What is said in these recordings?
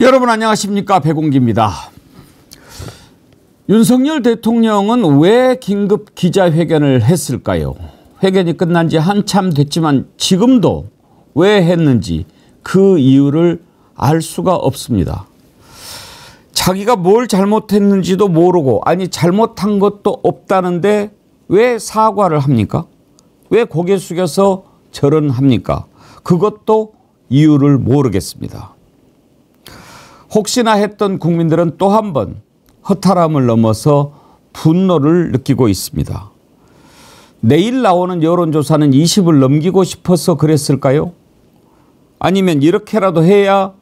여러분 안녕하십니까, 백운기입니다. 윤석열 대통령은 왜 긴급 기자회견을 했을까요? 회견이 끝난 지 한참 됐지만 지금도 왜 했는지 그 이유를 알 수가 없습니다. 자기가 뭘 잘못했는지도 모르고, 아니 잘못한 것도 없다는데 왜 사과를 합니까? 왜 고개 숙여서 절언합니까? 그것도 이유를 모르겠습니다. 혹시나 했던 국민들은 또 한 번 허탈함을 넘어서 분노를 느끼고 있습니다. 내일 나오는 여론조사는 20을 넘기고 싶어서 그랬을까요? 아니면 이렇게라도 해야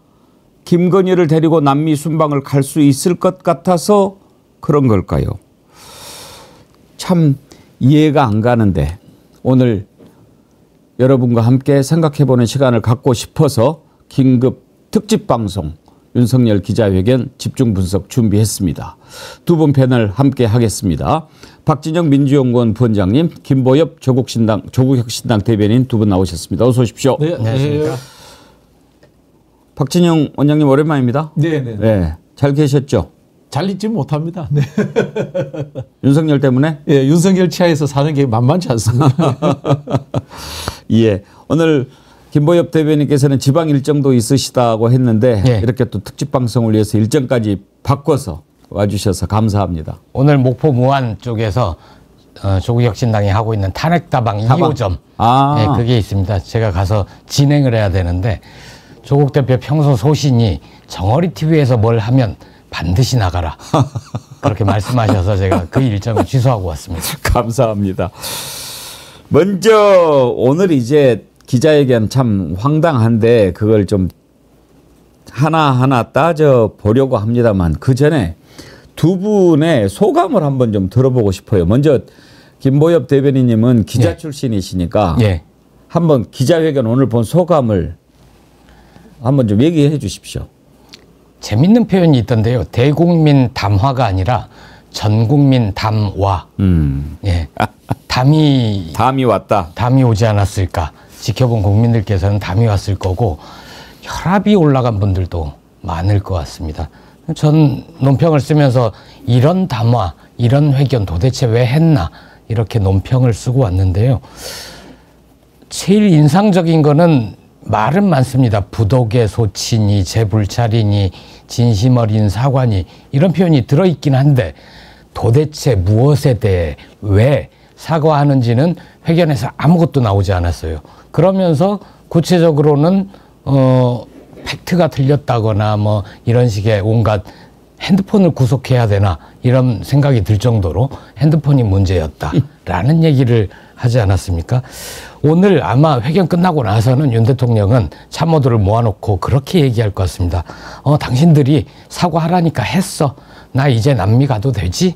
김건희를 데리고 남미 순방을 갈 수 있을 것 같아서 그런 걸까요? 참 이해가 안 가는데 오늘 여러분과 함께 생각해보는 시간을 갖고 싶어서 긴급 특집 방송 윤석열 기자회견 집중 분석 준비했습니다. 두 분 패널 함께 하겠습니다. 박진영 민주연구원 부원장님, 김보엽 조국혁신당 대변인 두 분 나오셨습니다. 어서 오십시오. 네, 안녕하십니까. 박진영 원장님 오랜만입니다. 네. 잘 계셨죠? 잘 잊지 못합니다. 네. 윤석열 때문에? 예, 윤석열 치하에서 사는 게 만만치 않습니다. 예, 오늘 김보엽 대변인께서는 지방 일정도 있으시다고 했는데 이렇게 또 특집 방송을 위해서 일정까지 바꿔서 와주셔서 감사합니다. 오늘 목포 무안 쪽에서 조국혁신당이 하고 있는 탄핵다방 2호점 그게 있습니다. 제가 가서 진행을 해야 되는데 조국 대표 평소 소신이 정어리 TV에서 뭘 하면 반드시 나가라 그렇게 말씀하셔서 제가 그 일정을 취소하고 왔습니다. 감사합니다. 먼저 오늘 이제 기자회견 참 황당한데 그걸 좀 하나하나 따져보려고 합니다만 그 전에 두 분의 소감을 한번 좀 들어보고 싶어요. 먼저 김보엽 대변인님은 기자 출신이시니까 한번 기자회견 오늘 본 소감을 한번 좀 얘기해 주십시오. 재밌는 표현이 있던데요. 대국민 담화가 아니라 전국민 담화. 담이 왔다. 담이 오지 않았을까. 지켜본 국민들께서는 담이 왔을 거고 혈압이 올라간 분들도 많을 것 같습니다. 전 논평을 쓰면서 이런 담화, 이런 회견 도대체 왜 했나 이렇게 논평을 쓰고 왔는데요. 제일 인상적인 거는 말은 많습니다. 부독의 소치니 재불찰이니 진심 어린 사과니 이런 표현이 들어있긴 한데 도대체 무엇에 대해 왜 사과하는지는 회견에서 아무것도 나오지 않았어요. 그러면서 구체적으로는 팩트가 틀렸다거나 뭐 이런 식의 온갖 핸드폰을 구속해야 되나 이런 생각이 들 정도로 핸드폰이 문제였다라는 얘기를 하지 않았습니까? 오늘 아마 회견 끝나고 나서는 윤 대통령은 참모들을 모아놓고 그렇게 얘기할 것 같습니다. 당신들이 사과하라니까 했어. 나 이제 남미 가도 되지?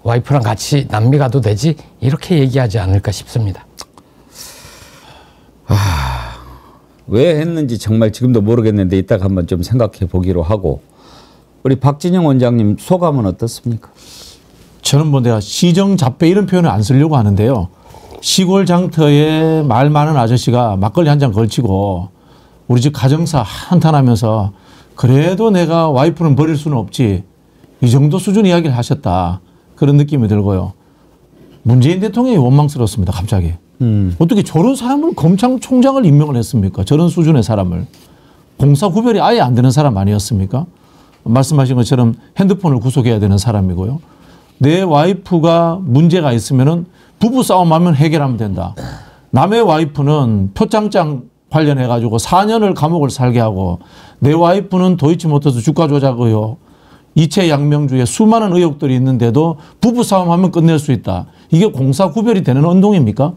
와이프랑 같이 남미 가도 되지? 이렇게 얘기하지 않을까 싶습니다. 왜 했는지 정말 지금도 모르겠는데 이따가 한번 좀 생각해 보기로 하고 우리 박진영 원장님 소감은 어떻습니까? 저는 뭐 내가 시정잡배 이런 표현을 안 쓰려고 하는데요. 시골 장터에 말 많은 아저씨가 막걸리 한 잔 걸치고 우리 집 가정사 한탄하면서 그래도 내가 와이프는 버릴 수는 없지 이 정도 수준 이야기를 하셨다. 그런 느낌이 들고요. 문재인 대통령이 원망스럽습니다. 갑자기. 어떻게 저런 사람을 검찰총장을 임명을 했습니까? 저런 수준의 사람을. 공사 구별이 아예 안 되는 사람 아니었습니까? 말씀하신 것처럼 핸드폰을 구속해야 되는 사람이고요. 내 와이프가 문제가 있으면은 부부싸움하면 해결하면 된다. 남의 와이프는 표창장 관련해 가지고 4년을 감옥을 살게 하고 내 와이프는 도이치모터스 주가 조작 의혹, 이채 양명주에 수많은 의혹들이 있는데도 부부싸움하면 끝낼 수 있다. 이게 공사 구별이 되는 운동입니까?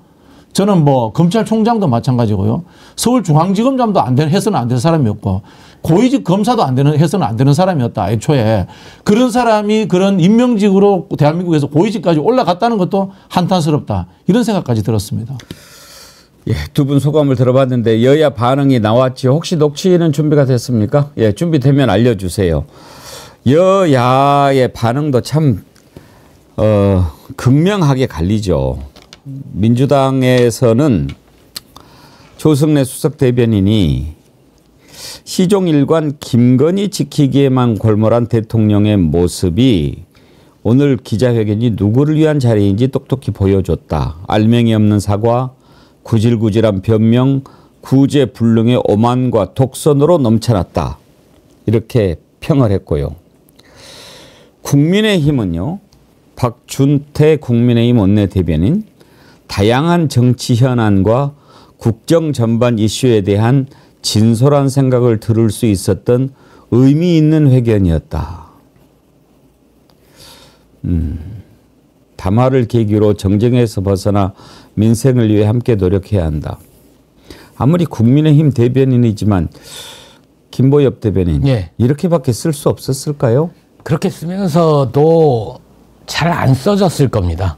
저는 뭐 검찰총장도 마찬가지고요. 서울중앙지검장도 해서는 안 될 사람이었고 고위직 검사도 해서는 안 되는 사람이었다. 애초에. 그런 사람이 그런 임명직으로 대한민국에서 고위직까지 올라갔다는 것도 한탄스럽다. 이런 생각까지 들었습니다. 예, 두 분 소감을 들어봤는데 여야 반응이 나왔지. 혹시 녹취는 준비가 됐습니까? 예, 준비되면 알려주세요. 여야의 반응도 참 극명하게 갈리죠. 민주당에서는 조승래 수석 대변인이 시종일관 김건희 지키기에만 골몰한 대통령의 모습이 오늘 기자회견이 누구를 위한 자리인지 똑똑히 보여줬다. 알맹이 없는 사과, 구질구질한 변명, 구제불능의 오만과 독선으로 넘쳐났다. 이렇게 평을 했고요. 국민의힘은요. 박준태 국민의힘 원내대변인 다양한 정치 현안과 국정 전반 이슈에 대한 진솔한 생각을 들을 수 있었던 의미 있는 회견이었다. 담화를 계기로 정쟁에서 벗어나 민생을 위해 함께 노력해야 한다. 아무리 국민의힘 대변인이지만 김보엽 대변인 예. 이렇게밖에 쓸 수 없었을까요? 그렇게 쓰면서도 잘 안 써졌을 겁니다.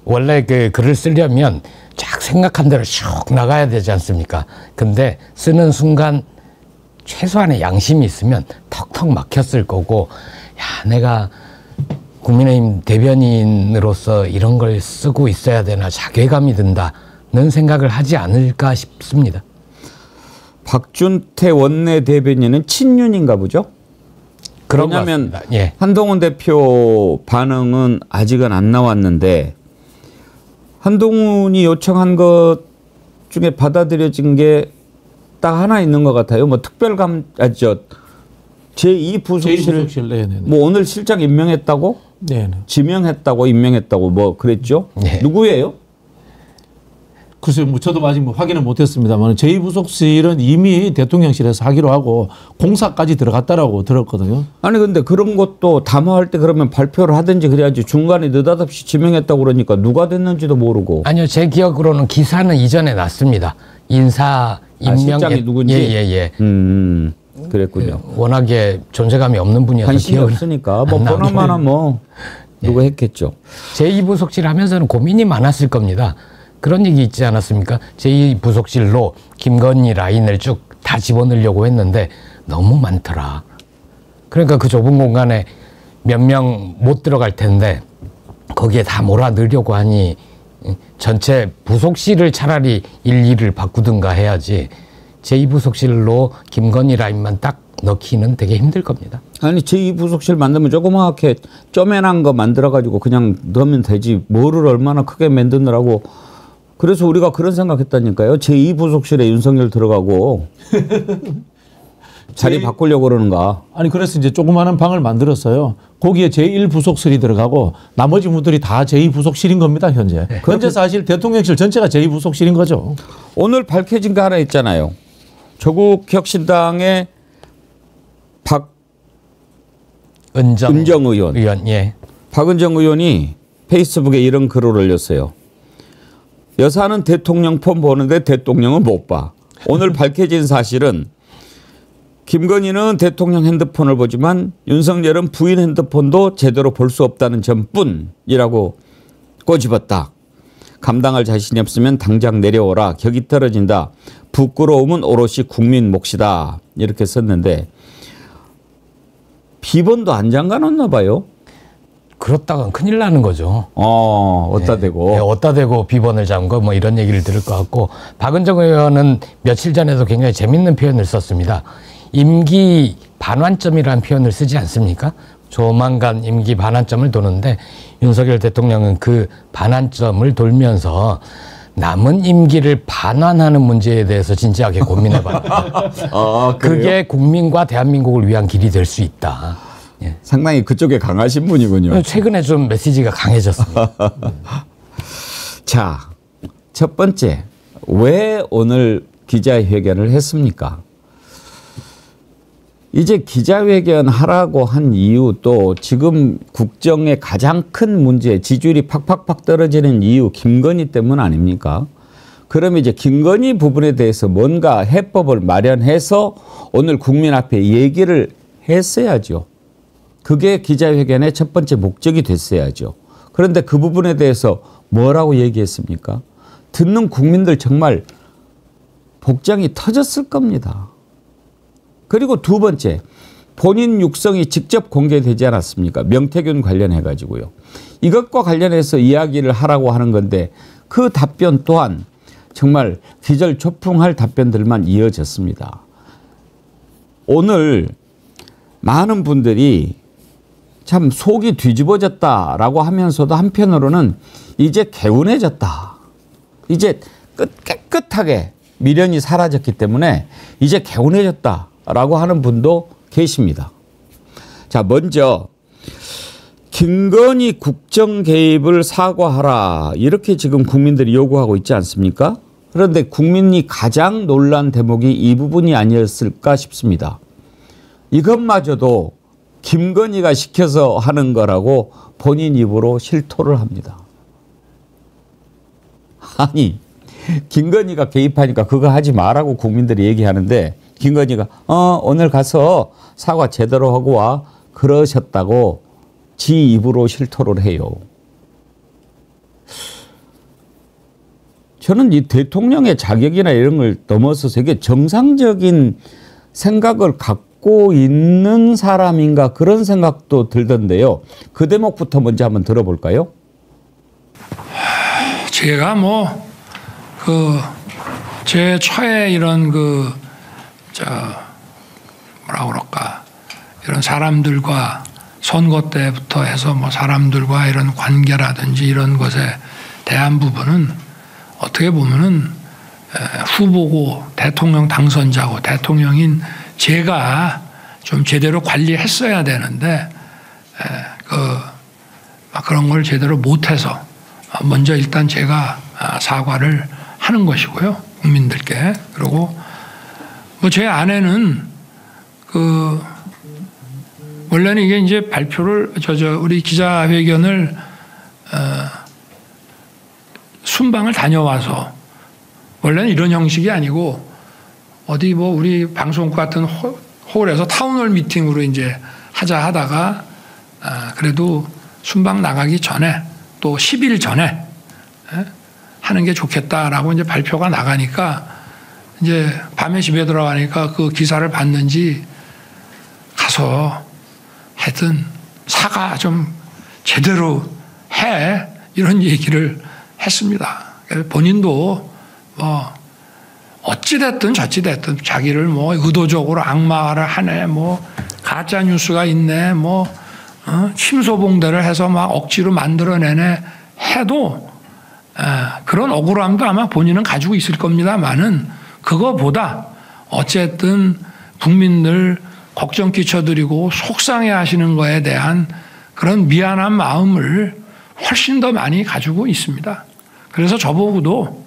원래 그 글을 쓰려면 쫙 생각한 대로 쭉 나가야 되지 않습니까? 근데 쓰는 순간 최소한의 양심이 있으면 턱턱 막혔을 거고, 야, 내가 국민의힘 대변인으로서 이런 걸 쓰고 있어야 되나 자괴감이 든다는 생각을 하지 않을까 싶습니다. 박준태 원내대변인은 친윤인가 보죠? 그런 것 왜냐하면 같습니다. 예. 한동훈 대표 반응은 아직은 안 나왔는데 한동훈이 요청한 것 중에 받아들여진 게 딱 하나 있는 것 같아요. 뭐 특별감, 제2부속실 뭐 오늘 실장 임명했다고? 네네. 지명했다고 임명했다고 뭐 그랬죠? 네. 누구예요? 글쎄요, 뭐 저도 아직 뭐 확인은 못했습니다만 제2부속실은 이미 대통령실에서 하기로 하고 공사까지 들어갔다라고 들었거든요. 아니 근데 그런 것도 담화할 때 그러면 발표를 하든지 그래야지 중간에 느닷없이 지명했다고 그러니까 누가 됐는지도 모르고. 아니요, 제 기억으로는 기사는 이전에 났습니다. 인사 임명 실장이 누군지. 예. 그랬군요. 워낙에 존재감이 없는 분이어서 관심이 기억이 없으니까 뭐 보나마나 뭐 누가 했겠죠. 제2부속실 하면서는 고민이 많았을 겁니다. 그런 얘기 있지 않았습니까? 제2부속실로 김건희 라인을 쭉 다 집어넣으려고 했는데 너무 많더라. 그러니까 그 좁은 공간에 몇 명 못 들어갈 텐데 거기에 다 몰아넣으려고 하니 전체 부속실을 차라리 일일을 바꾸든가 해야지 제2부속실로 김건희 라인만 딱 넣기는 되게 힘들 겁니다. 아니 제2부속실 만들면 조그맣게 쪼매난 거 만들어가지고 그냥 넣으면 되지 뭐를 얼마나 크게 만드느라고. 그래서 우리가 그런 생각했다니까요. 제2부속실에 윤석열 들어가고 자리 바꾸려고 그러는가. 아니 그래서 이제 조그마한 방을 만들었어요. 거기에 제1부속실이 들어가고 나머지 분들이 다 제2부속실인 겁니다. 현재. 현재 사실 대통령실 전체가 제2부속실인 거죠. 오늘 밝혀진 거 하나 있잖아요. 조국혁신당의 박은정 의원. 예. 박은정 의원이 페이스북에 이런 글을 올렸어요. 여사는 대통령 폰 보는데 대통령은 못 봐. 오늘 밝혀진 사실은 김건희는 대통령 핸드폰을 보지만 윤석열은 부인 핸드폰도 제대로 볼 수 없다는 점뿐이라고 꼬집었다. 감당할 자신이 없으면 당장 내려오라. 격이 떨어진다. 부끄러움은 오롯이 국민 몫이다. 이렇게 썼는데 비번도 안 잠가놨나 봐요. 그렇다간 큰일 나는 거죠. 어디다 대고. 네, 어디다 대고 비번을 잠궈 뭐 이런 얘기를 들을 것 같고, 박은정 의원은 며칠 전에도 굉장히 재밌는 표현을 썼습니다. 임기 반환점이라는 표현을 쓰지 않습니까? 조만간 임기 반환점을 도는데 윤석열 대통령은 그 반환점을 돌면서 남은 임기를 반환하는 문제에 대해서 진지하게 고민해봤다. 그게 국민과 대한민국을 위한 길이 될 수 있다. 예. 상당히 그쪽에 강하신 분이군요. 최근에 좀 메시지가 강해졌습니다. 자, 첫 번째, 왜 오늘 기자회견을 했습니까? 이제 기자회견 하라고 한 이유, 또 지금 국정의 가장 큰 문제, 지지율이 팍팍팍 떨어지는 이유 김건희 때문 아닙니까? 그럼 이제 김건희 부분에 대해서 뭔가 해법을 마련해서 오늘 국민 앞에 얘기를 했어야죠. 그게 기자회견의 첫 번째 목적이 됐어야죠. 그런데 그 부분에 대해서 뭐라고 얘기했습니까? 듣는 국민들 정말 복장이 터졌을 겁니다. 그리고 두 번째, 본인 육성이 직접 공개되지 않았습니까? 명태균 관련해 가지고요. 이것과 관련해서 이야기를 하라고 하는 건데 그 답변 또한 정말 기절초풍할 답변들만 이어졌습니다. 오늘 많은 분들이 참 속이 뒤집어졌다라고 하면서도 한편으로는 이제 개운해졌다. 이제 깨끗하게 미련이 사라졌기 때문에 이제 개운해졌다라고 하는 분도 계십니다. 자, 먼저 김건희 국정 개입을 사과하라. 이렇게 지금 국민들이 요구하고 있지 않습니까? 그런데 국민이 가장 놀란 대목이 이 부분이 아니었을까 싶습니다. 이것마저도 김건희가 시켜서 하는 거라고 본인 입으로 실토를 합니다. 아니, 김건희가 개입하니까 그거 하지 마라고 국민들이 얘기하는데 김건희가 오늘 가서 사과 제대로 하고 와 그러셨다고 지 입으로 실토를 해요. 저는 이 대통령의 자격이나 이런 걸 넘어서서 이게 정상적인 생각을 갖고 있는 사람인가 그런 생각도 들던데요. 그 대목부터 먼저 한번 들어볼까요? 제가 제 처에 이런 뭐라 그럴까, 이런 사람들과 선거 때부터 해서 사람들과 이런 관계라든지 이런 것에 대한 부분은 어떻게 보면은 후보고 대통령 당선자고 대통령인 제가 좀 제대로 관리했어야 되는데 그런 걸 제대로 못해서 먼저 일단 제가 사과를 하는 것이고요, 국민들께. 그리고 제 아내는 원래는 이게 이제 발표를 우리 기자회견을 순방을 다녀와서 원래는 이런 형식이 아니고 어디 우리 방송국 같은 홀에서 타운홀 미팅으로 이제 하자 하다가 그래도 순방 나가기 전에 또 10일 전에 하는 게 좋겠다라고 이제 발표가 나가니까 이제 밤에 집에 들어가니까 그 기사를 봤는지 가서 하여튼 사과 좀 제대로 해 이런 얘기를 했습니다. 본인도 어찌됐든 저찌됐든 자기를 의도적으로 악마를 하네, 가짜 뉴스가 있네, 침소봉대를 해서 막 억지로 만들어내네 해도 그런 억울함도 아마 본인은 가지고 있을 겁니다만은 그거보다 어쨌든 국민들 걱정 끼쳐드리고 속상해 하시는 거에 대한 그런 미안한 마음을 훨씬 더 많이 가지고 있습니다. 그래서 저보고도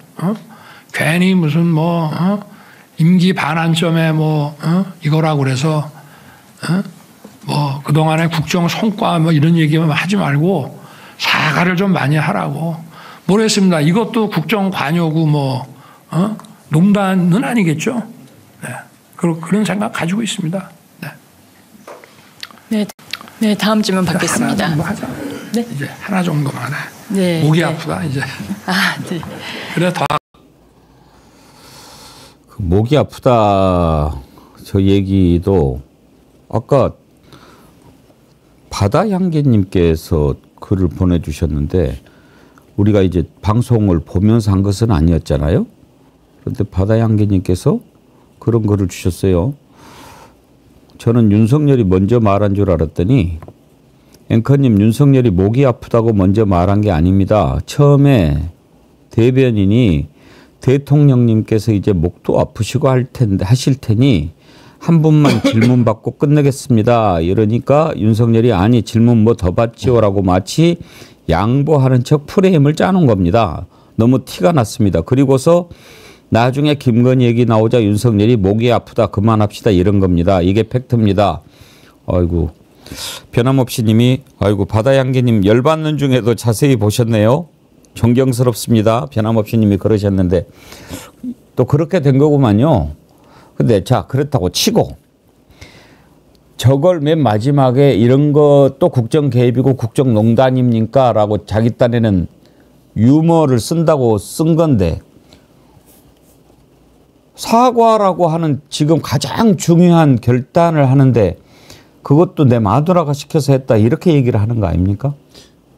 괜히 무슨 임기 반환점에 이거라고 그래서 그동안의 국정 성과 이런 얘기만 하지 말고 사과를 좀 많이 하라고 모르겠습니다. 이것도 국정 관여고 농단은 아니겠죠. 네. 그런 생각 가지고 있습니다. 네. 네, 다음 질문 받겠습니다. 하나 정도 하자. 네? 이제 하나 정도만 해. 네. 목이 아프다 이제. 네. 그래 더. 목이 아프다 저 얘기도 아까 바다향기님께서 글을 보내주셨는데 우리가 이제 방송을 보면서 한 것은 아니었잖아요. 그런데 바다향기님께서 그런 글을 주셨어요. 저는 윤석열이 먼저 말한 줄 알았더니 앵커님, 윤석열이 목이 아프다고 먼저 말한 게 아닙니다. 처음에 대변인이 대통령님께서 이제 목도 아프시고 하실 테니 한 분만 질문 받고 끝내겠습니다. 이러니까 윤석열이 아니 질문 더 받지요라고 마치 양보하는 척 프레임을 짜놓은 겁니다. 너무 티가 났습니다. 그리고서 나중에 김건희 얘기 나오자 윤석열이 목이 아프다 그만합시다 이런 겁니다. 이게 팩트입니다. 아이고 변함없이 님이 아이고 바다향기님 열받는 중에도 자세히 보셨네요. 존경스럽습니다. 변함없이 님이 그러셨는데 또 그렇게 된 거구만요. 근데 자 그렇다고 치고 저걸 맨 마지막에 이런 것도 국정 개입이고 국정 농단입니까? 라고 자기 딴에는 유머를 쓴다고 쓴 건데 사과라고 하는 지금 가장 중요한 결단을 하는데 그것도 내 마누라가 시켜서 했다 이렇게 얘기를 하는 거 아닙니까?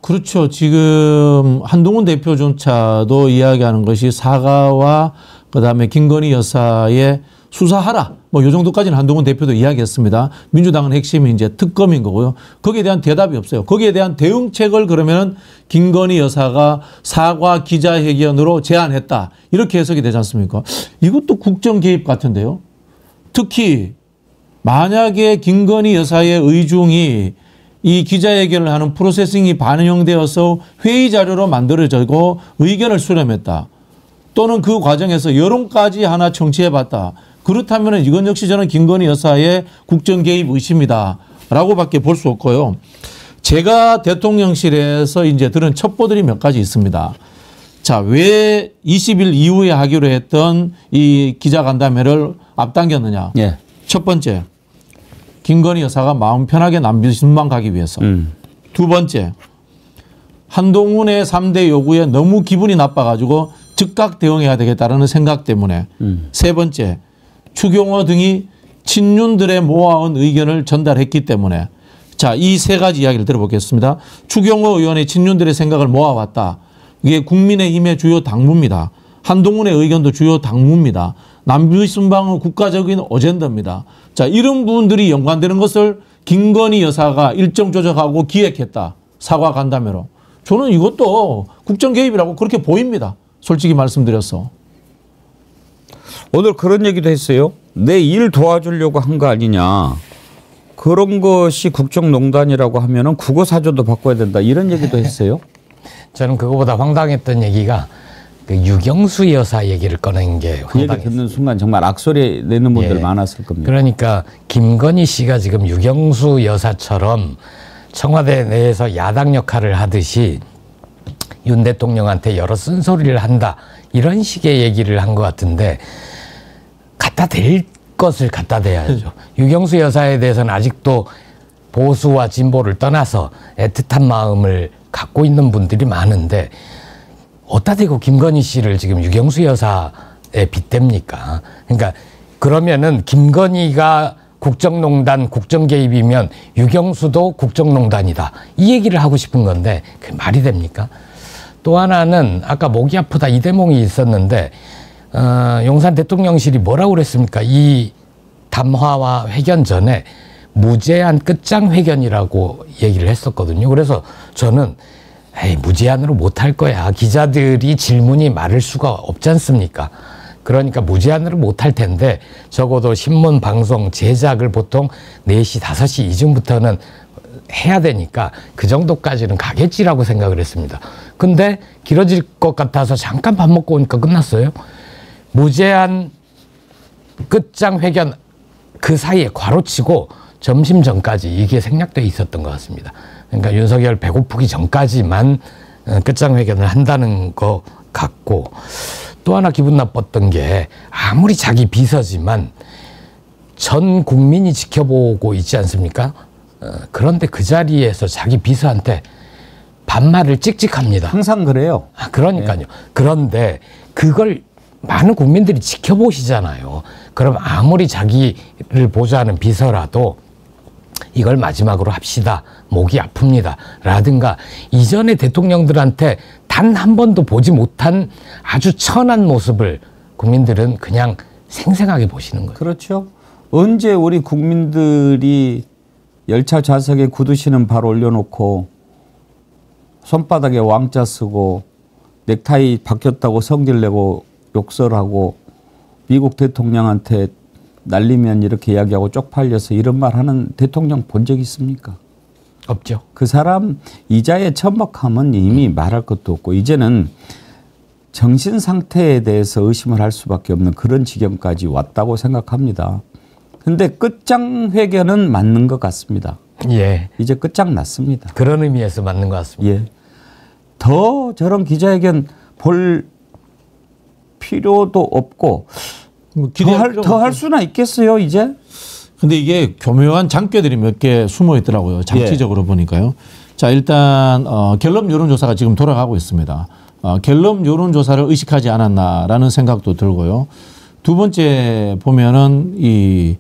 그렇죠. 지금 한동훈 대표조차도 이야기하는 것이 사과와 그다음에 김건희 여사의 수사하라. 뭐 요 정도까지는 한동훈 대표도 이야기했습니다. 민주당은 핵심이 이제 특검인 거고요. 거기에 대한 대답이 없어요. 거기에 대한 대응책을 그러면은 김건희 여사가 사과 기자회견으로 제안했다. 이렇게 해석이 되지 않습니까? 이것도 국정 개입 같은데요. 특히 만약에 김건희 여사의 의중이 이 기자회견을 하는 프로세싱이 반영되어서 회의 자료로 만들어지고 의견을 수렴했다. 또는 그 과정에서 여론까지 하나 청취해봤다. 그렇다면 이건 역시 저는 김건희 여사의 국정 개입 의심이다. 라고밖에 볼 수 없고요. 제가 대통령실에서 이제 들은 첩보들이 몇 가지 있습니다. 자, 왜 20일 이후에 하기로 했던 이 기자간담회를 앞당겼느냐. 예. 첫 번째, 김건희 여사가 마음 편하게 남비순방 가기 위해서. 두 번째, 한동훈의 3대 요구에 너무 기분이 나빠가지고 즉각 대응해야 되겠다는 생각 때문에. 세 번째, 추경호 등이 친윤들의 모아온 의견을 전달했기 때문에. 자, 이 세 가지 이야기를 들어보겠습니다. 추경호 의원의 친윤들의 생각을 모아왔다. 이게 국민의힘의 주요 당무입니다. 한동훈의 의견도 주요 당무입니다. 남비순방은 국가적인 어젠다입니다. 자, 이런 부분들이 연관되는 것을 김건희 여사가 일정 조작하고 기획했다. 사과 간담회로. 저는 이것도 국정 개입이라고 그렇게 보입니다. 솔직히 말씀드려서. 오늘 그런 얘기도 했어요. 내 일 도와주려고 한 거 아니냐. 그런 것이 국정농단이라고 하면은 국어사전도 바꿔야 된다. 이런 얘기도 했어요. 저는 그거보다 황당했던 얘기가 그 유경수 여사 얘기를 꺼낸 게 그 얘기 황당했어요. 듣는 순간 정말 악소리 내는 분들 예. 많았을 겁니다. 그러니까 김건희 씨가 지금 유경수 여사처럼 청와대 내에서 야당 역할을 하듯이 윤 대통령한테 여러 쓴소리를 한다. 이런 식의 얘기를 한 것 같은데 갖다 댈 것을 갖다 대야죠. 유경수 여사에 대해서는 아직도 보수와 진보를 떠나서 애틋한 마음을 갖고 있는 분들이 많은데 어디다 대고 김건희 씨를 지금 유경수 여사에 빗댑니까? 그러니까 그러면은 김건희가 국정농단, 국정개입이면 유경수도 국정농단이다. 이 얘기를 하고 싶은 건데 그게 말이 됩니까? 또 하나는 아까 목이 아프다 이 대목이 있었는데 용산 대통령실이 뭐라고 그랬습니까? 이 담화와 회견 전에 무제한 끝장회견이라고 얘기를 했었거든요. 그래서 저는 에이, 무제한으로 못할 거야. 기자들이 질문이 많을 수가 없지 않습니까? 그러니까 무제한으로 못할 텐데 적어도 신문 방송 제작을 보통 4시, 5시 이쯤부터는 해야 되니까 그 정도까지는 가겠지라고 생각을 했습니다. 근데 길어질 것 같아서 잠깐 밥 먹고 오니까 끝났어요. 무제한 끝장회견 그 사이에 괄호치고 점심 전까지 이게 생략돼 있었던 것 같습니다. 그러니까 윤석열 배고프기 전까지만 끝장회견을 한다는 것 같고 또 하나 기분 나빴던 게 아무리 자기 비서지만 전 국민이 지켜보고 있지 않습니까? 그런데 그 자리에서 자기 비서한테 반말을 찍찍합니다. 항상 그래요. 그러니까요. 네. 그런데 그걸 많은 국민들이 지켜보시잖아요. 그럼 아무리 자기를 보좌하는 비서라도 이걸 마지막으로 합시다. 목이 아픕니다. 라든가 이전의 대통령들한테 단 한 번도 보지 못한 아주 천한 모습을 국민들은 그냥 생생하게 보시는 거예요. 그렇죠. 언제 우리 국민들이 열차 좌석에 구두신은 발 올려놓고 손바닥에 왕자 쓰고 넥타이 바뀌었다고 성질내고 욕설하고 미국 대통령한테 날리면 이렇게 이야기하고 쪽팔려서 이런 말 하는 대통령 본 적 있습니까? 없죠. 그 사람 이자에 천박하면 이미 말할 것도 없고 이제는 정신 상태에 대해서 의심을 할 수밖에 없는 그런 지경까지 왔다고 생각합니다. 근데 끝장회견은 맞는 것 같습니다. 예. 이제 끝장났습니다. 그런 의미에서 맞는 것 같습니다. 예. 더 저런 기자회견 볼 필요도 없고 더 할 수나 있겠어요 이제? 근데 이게 교묘한 장깨들이 몇 개 숨어 있더라고요. 장치적으로 보니까요. 자, 일단 갤럽 여론조사가 지금 돌아가고 있습니다. 갤럽 여론조사를 의식하지 않았나라는 생각도 들고요. 두 번째 보면은 이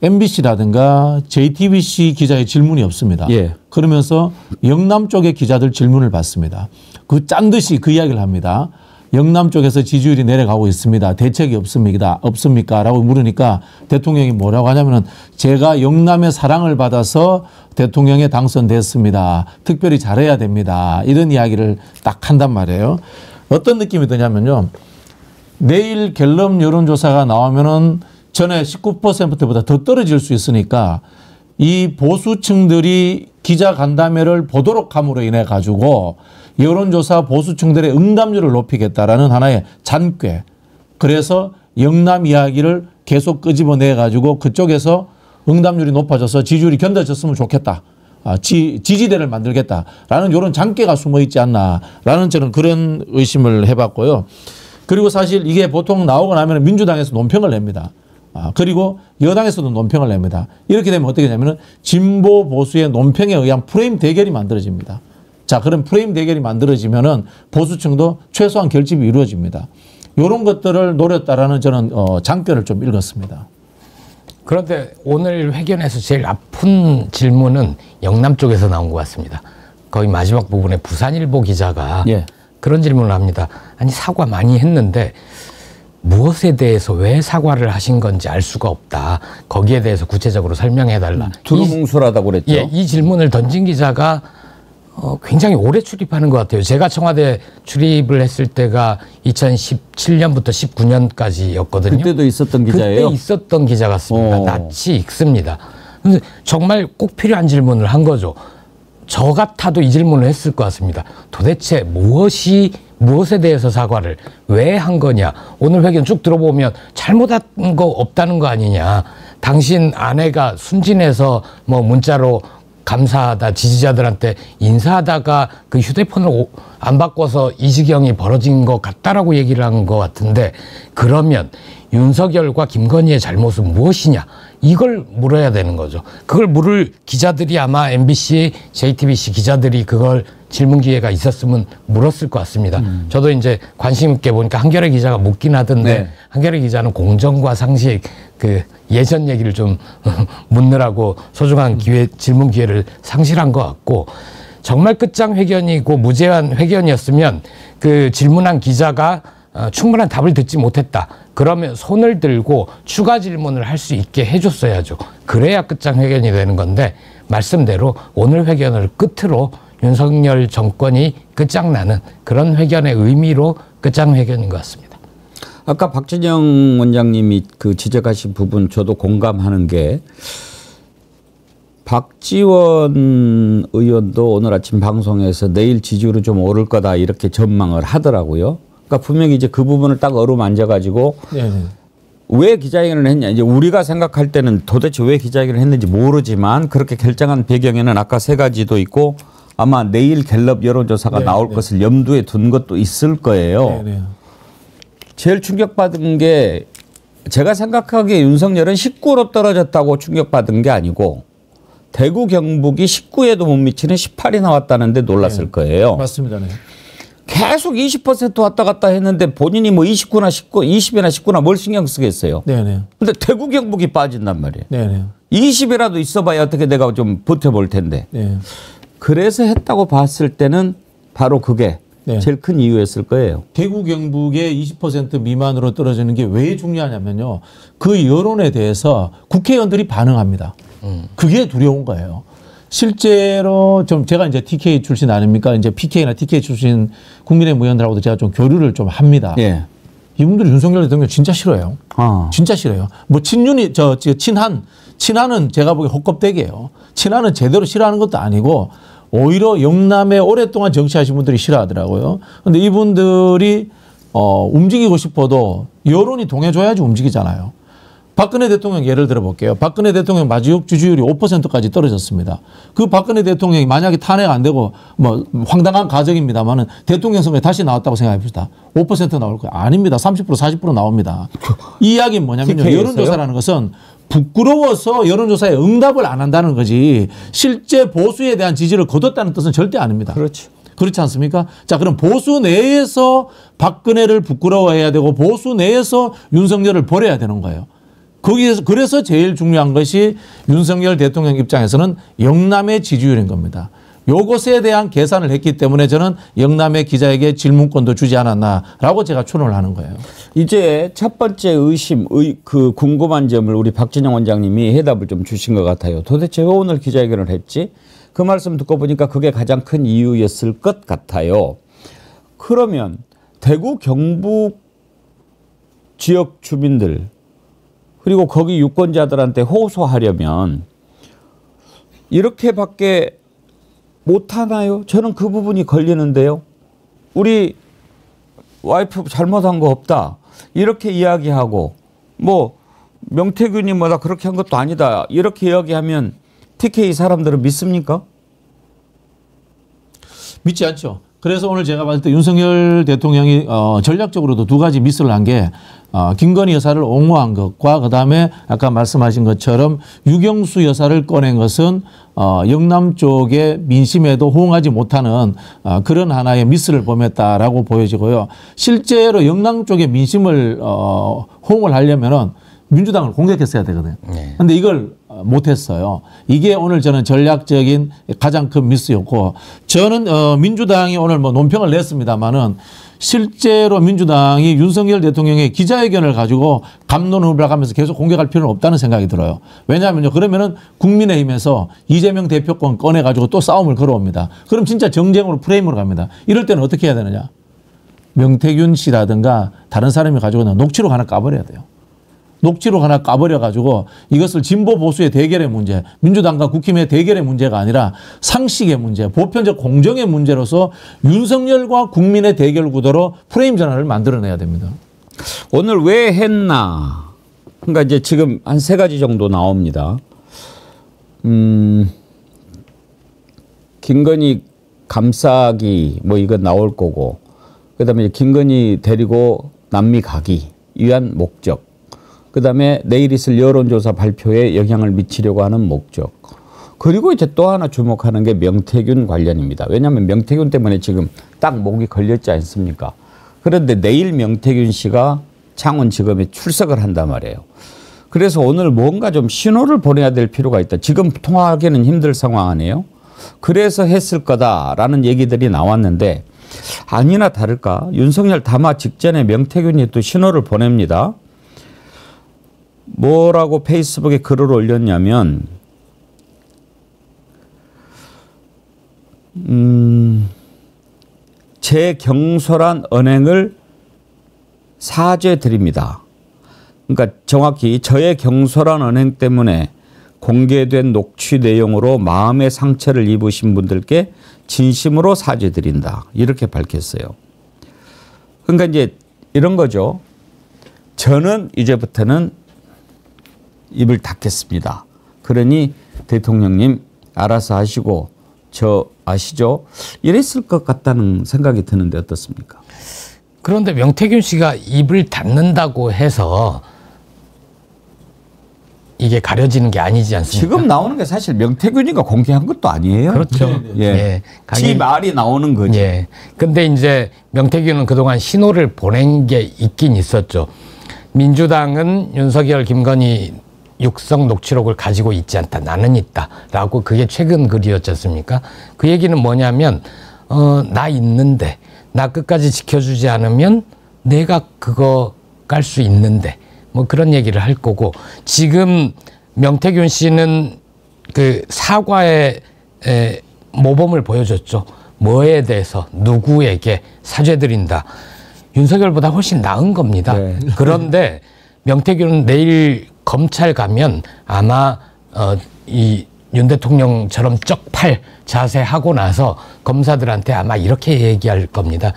MBC라든가 JTBC 기자의 질문이 없습니다. 예. 그러면서 영남 쪽의 기자들 질문을 받습니다. 그 짠 듯이 그 이야기를 합니다. 영남 쪽에서 지지율이 내려가고 있습니다. 대책이 없습니까? 라고 물으니까 대통령이 뭐라고 하냐면은 제가 영남의 사랑을 받아서 대통령에 당선됐습니다. 특별히 잘해야 됩니다. 이런 이야기를 딱 한단 말이에요. 어떤 느낌이 드냐면요. 내일 갤럽 여론조사가 나오면은 전에 19%보다 더 떨어질 수 있으니까 이 보수층들이 기자 간담회를 보도록 함으로 인해 가지고 여론조사 보수층들의 응답률을 높이겠다라는 하나의 잔꾀. 그래서 영남 이야기를 계속 끄집어내 가지고 그쪽에서 응답률이 높아져서 지지율이 견뎌졌으면 좋겠다. 지지대를 만들겠다라는 이런 잔꾀가 숨어 있지 않나라는 저는 그런 의심을 해봤고요. 그리고 사실 이게 보통 나오고 나면 민주당에서 논평을 냅니다. 그리고 여당에서도 논평을 냅니다. 이렇게 되면 어떻게 되냐면 진보 보수의 논평에 의한 프레임 대결이 만들어집니다. 자, 그런 프레임 대결이 만들어지면은 보수층도 최소한 결집이 이루어집니다. 이런 것들을 노렸다라는 저는 장견을 좀 읽었습니다. 그런데 오늘 회견에서 제일 아픈 질문은 영남 쪽에서 나온 것 같습니다. 거의 마지막 부분에 부산일보 기자가 그런 질문을 합니다. 아니 사과 많이 했는데 무엇에 대해서 왜 사과를 하신 건지 알 수가 없다. 거기에 대해서 구체적으로 설명해달라. 두루뭉술하다고 그랬죠. 예, 이 질문을 던진 기자가 굉장히 오래 출입하는 것 같아요. 제가 청와대 출입을 했을 때가 2017년부터 19년까지였거든요. 그때도 있었던 기자예요? 그때 있었던 기자 같습니다. 낯이 익습니다. 근데 정말 꼭 필요한 질문을 한 거죠. 저 같아도 이 질문을 했을 것 같습니다. 도대체 무엇에 대해서 사과를 왜 한 거냐. 오늘 회견 쭉 들어보면 잘못한 거 없다는 거 아니냐. 당신 아내가 순진해서 뭐 문자로 감사하다 지지자들한테 인사하다가 그 휴대폰을 안 바꿔서 이 지경이 벌어진 것 같다라고 얘기를 한 것 같은데 그러면 윤석열과 김건희의 잘못은 무엇이냐 이걸 물어야 되는 거죠. 그걸 물을 기자들이 아마 MBC, JTBC 기자들이 그걸 질문 기회가 있었으면 물었을 것 같습니다. 저도 이제 관심 있게 보니까 한겨레 기자가 묻긴 하던데 한겨레 기자는 공정과 상식 그 예전 얘기를 좀 묻느라고 소중한 질문 기회를 상실한 것 같고 정말 끝장 회견이고 무제한 회견이었으면 그 질문한 기자가 충분한 답을 듣지 못했다. 그러면 손을 들고 추가 질문을 할 수 있게 해줬어야죠. 그래야 끝장 회견이 되는 건데 말씀대로 오늘 회견을 끝으로 윤석열 정권이 끝장나는 그런 회견의 의미로 끝장 회견인 것 같습니다. 아까 박진영 원장님이 그 지적하신 부분 저도 공감하는 게 박지원 의원도 오늘 아침 방송에서 내일 지지율은 좀 오를 거다 이렇게 전망을 하더라고요. 그러니까 분명히 이제 그 부분을 딱 어루만져가지고 왜 기자회견을 했냐. 이제 우리가 생각할 때는 도대체 왜 기자회견을 했는지 모르지만 그렇게 결정한 배경에는 아까 세 가지도 있고 아마 내일 갤럽 여론조사가 나올 것을 염두에 둔 것도 있을 거예요. 제일 충격받은 게 제가 생각하기에 윤석열은 19로 떨어졌다고 충격받은 게 아니고 대구 경북이 19에도 못 미치는 18이 나왔다는데 놀랐을 거예요. 맞습니다. 계속 20% 왔다 갔다 했는데 본인이 뭐 29나 19, 20이나 19나 뭘 신경 쓰겠어요. 근데 대구 경북이 빠진단 말이에요. 20이라도 있어봐야 어떻게 내가 좀 버텨볼 텐데. 그래서 했다고 봤을 때는 바로 그게 제일 큰 이유였을 거예요. 대구 경북의 20% 미만으로 떨어지는 게 왜 중요하냐면요. 그 여론에 대해서 국회의원들이 반응합니다. 그게 두려운 거예요. 실제로 좀 제가 이제 TK 출신 아닙니까? 이제 PK나 TK 출신 국민의힘 의원들하고도 제가 좀 교류를 좀 합니다. 이분들이 윤석열 대통령 진짜 싫어요. 진짜 싫어요. 뭐 친윤이 친한은 제가 보기에 헛껍데기예요. 친한은 제대로 싫어하는 것도 아니고 오히려 영남에 오랫동안 정치하신 분들이 싫어하더라고요. 근데 이분들이 움직이고 싶어도 여론이 동해줘야지 움직이잖아요. 박근혜 대통령 예를 들어볼게요. 박근혜 대통령 마지막 지지율이 5%까지 떨어졌습니다. 그 박근혜 대통령이 만약에 탄핵 안 되고 뭐 황당한 가정입니다만은 대통령 선거에 다시 나왔다고 생각해 봅시다. 5% 나올 거예요. 아닙니다. 30% 40% 나옵니다. 이 이야기는 뭐냐면요. 여론조사라는 것은 부끄러워서 여론조사에 응답을 안 한다는 거지 실제 보수에 대한 지지를 거뒀다는 뜻은 절대 아닙니다. 그렇지 않습니까? 자, 그럼 보수 내에서 박근혜를 부끄러워해야 되고 보수 내에서 윤석열을 버려야 되는 거예요. 거기에서 그래서 제일 중요한 것이 윤석열 대통령 입장에서는 영남의 지지율인 겁니다. 요것에 대한 계산을 했기 때문에 저는 영남의 기자에게 질문권도 주지 않았나라고 제가 추론을 하는 거예요. 이제 첫 번째 그 궁금한 점을 우리 박진영 원장님이 해답을 좀 주신 것 같아요. 도대체 왜 오늘 기자회견을 했지? 그 말씀 듣고 보니까 그게 가장 큰 이유였을 것 같아요. 그러면 대구 경북 지역 주민들 그리고 거기 유권자들한테 호소하려면 이렇게밖에 못하나요? 저는 그 부분이 걸리는데요. 우리 와이프 잘못한 거 없다. 이렇게 이야기하고 뭐 명태균이 뭐다 그렇게 한 것도 아니다. 이렇게 이야기하면 TK 사람들은 믿습니까? 믿지 않죠. 그래서 오늘 제가 봤을 때 윤석열 대통령이 전략적으로도 두 가지 미스를 한 게 김건희 여사를 옹호한 것과 그다음에 아까 말씀하신 것처럼 유경수 여사를 꺼낸 것은 영남 쪽의 민심에도 호응하지 못하는 그런 하나의 미스를 범했다라고 보여지고요. 실제로 영남 쪽의 민심을 호응을 하려면은 민주당을 공격했어야 되거든요. 그런데 이걸 못했어요. 이게 오늘 저는 전략적인 가장 큰 미스였고 저는 민주당이 오늘 뭐 논평을 냈습니다마는 실제로 민주당이 윤석열 대통령의 기자회견을 가지고 갑론을박을 하면서 계속 공격할 필요는 없다는 생각이 들어요. 왜냐하면요. 그러면은 국민의힘에서 이재명 대표권 꺼내가지고 또 싸움을 걸어옵니다. 그럼 진짜 정쟁으로 프레임으로 갑니다. 이럴 때는 어떻게 해야 되느냐. 명태균 씨라든가 다른 사람이 가지고 있는 녹취록 하나 까버려야 돼요. 녹취록 하나 까버려가지고 이것을 진보 보수의 대결의 문제, 민주당과 국힘의 대결의 문제가 아니라 상식의 문제, 보편적 공정의 문제로서 윤석열과 국민의 대결 구도로 프레임 전환을 만들어내야 됩니다. 오늘 왜 했나? 그러니까 이제 지금 한 3가지 정도 나옵니다. 김건희 감싸기 뭐 이거 나올 거고, 그다음에 김건희 데리고 남미 가기 위한 목적. 그다음에 내일 있을 여론조사 발표에 영향을 미치려고 하는 목적. 그리고 이제 또 하나 주목하는 게 명태균 관련입니다. 왜냐하면 명태균 때문에 지금 딱 목이 걸렸지 않습니까? 그런데 내일 명태균 씨가 창원지검에 출석을 한단 말이에요. 그래서 오늘 뭔가 좀 신호를 보내야 될 필요가 있다. 지금 통화하기는 힘들 상황 아니에요? 그래서 했을 거다라는 얘기들이 나왔는데 아니나 다를까 윤석열 담화 직전에 명태균이 또 신호를 보냅니다. 뭐라고 페이스북에 글을 올렸냐면 제 경솔한 언행을 사죄드립니다. 그러니까 정확히 저의 경솔한 언행 때문에 공개된 녹취 내용으로 마음의 상처를 입으신 분들께 진심으로 사죄드린다. 이렇게 밝혔어요. 그러니까 이제 이런 거죠. 저는 이제부터는 입을 닫겠습니다. 그러니 대통령님 알아서 하시고 저 아시죠? 이랬을 것 같다는 생각이 드는데 어떻습니까? 그런데 명태균 씨가 입을 닫는다고 해서 이게 가려지는 게 아니지 않습니까? 지금 나오는 게 사실 명태균이가 공개한 것도 아니에요. 그렇죠. 예. 예. 지 말이 나오는 거죠. 예. 근데 이제 명태균은 그동안 신호를 보낸 게 있긴 있었죠. 민주당은 윤석열, 김건희 육성 녹취록을 가지고 있지 않다. 나는 있다. 라고 그게 최근 글이었지 않습니까? 그 얘기는 뭐냐면 나 있는데 나 끝까지 지켜주지 않으면 내가 그거 깔 수 있는데 뭐 그런 얘기를 할 거고 지금 명태균 씨는 그 사과의 모범을 보여줬죠. 뭐에 대해서 누구에게 사죄드린다. 윤석열보다 훨씬 나은 겁니다. 네. 그런데 명태균은 내일 검찰 가면 아마 이 윤 대통령처럼 쪽팔 자세하고 나서 검사들한테 아마 이렇게 얘기할 겁니다.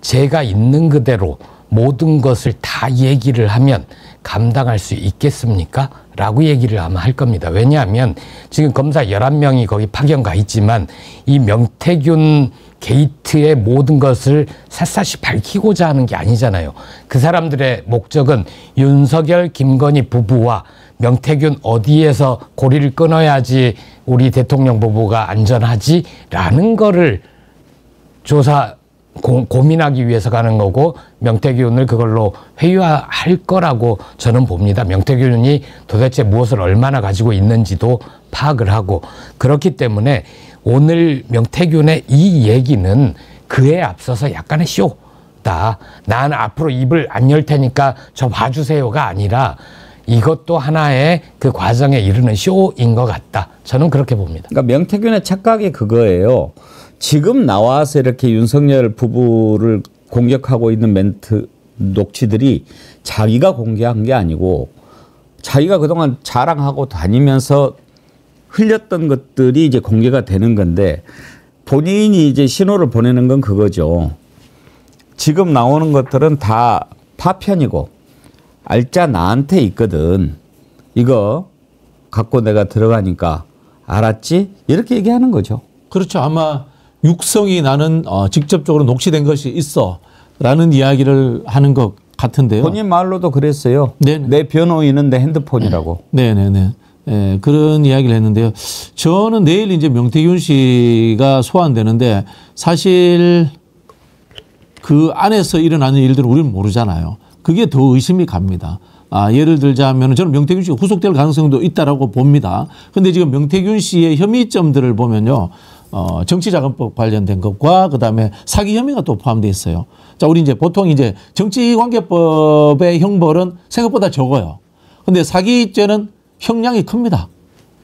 제가 있는 그대로 모든 것을 다 얘기를 하면 감당할 수 있겠습니까? 라고 얘기를 아마 할 겁니다. 왜냐하면 지금 검사 11명이 거기 파견 가 있지만 이 명태균 게이트의 모든 것을 샅샅이 밝히고자 하는 게 아니잖아요. 그 사람들의 목적은 윤석열, 김건희 부부와 명태균 어디에서 고리를 끊어야지 우리 대통령 부부가 안전하지? 라는 거를 조사 고민하기 위해서 가는 거고 명태균 의원을 그걸로 회유할 거라고 저는 봅니다. 명태균 의원이 도대체 무엇을 얼마나 가지고 있는지도 파악을 하고 그렇기 때문에 오늘 명태균의 이 얘기는 그에 앞서서 약간의 쇼다. 난 앞으로 입을 안 열 테니까 저 봐주세요가 아니라 이것도 하나의 그 과정에 이르는 쇼인 것 같다. 저는 그렇게 봅니다. 그러니까 명태균의 착각이 그거예요. 지금 나와서 이렇게 윤석열 부부를 공격하고 있는 멘트 녹취들이 자기가 공개한 게 아니고 자기가 그동안 자랑하고 다니면서 흘렸던 것들이 이제 공개가 되는 건데 본인이 이제 신호를 보내는 건 그거죠. 지금 나오는 것들은 다 파편이고 알짜 나한테 있거든. 이거 갖고 내가 들어가니까 알았지? 이렇게 얘기하는 거죠. 그렇죠. 아마 육성이 나는 직접적으로 녹취된 것이 있어 라는 이야기를 하는 것 같은데요. 본인 말로도 그랬어요. 네네. 내 변호인은 내 핸드폰이라고. 네네네. 네, 그런 이야기를 했는데요. 저는 내일 이제 명태균 씨가 소환되는데 사실 그 안에서 일어나는 일들은 우리는 모르잖아요. 그게 더 의심이 갑니다. 예를 들자면 저는 명태균 씨가 후속될 가능성도 있다라고 봅니다. 근데 지금 명태균 씨의 혐의점들을 보면요. 정치자금법 관련된 것과 그다음에 사기 혐의가 또 포함되어 있어요. 자, 우리 이제 보통 이제 정치관계법의 형벌은 생각보다 적어요. 근데 사기죄는 형량이 큽니다.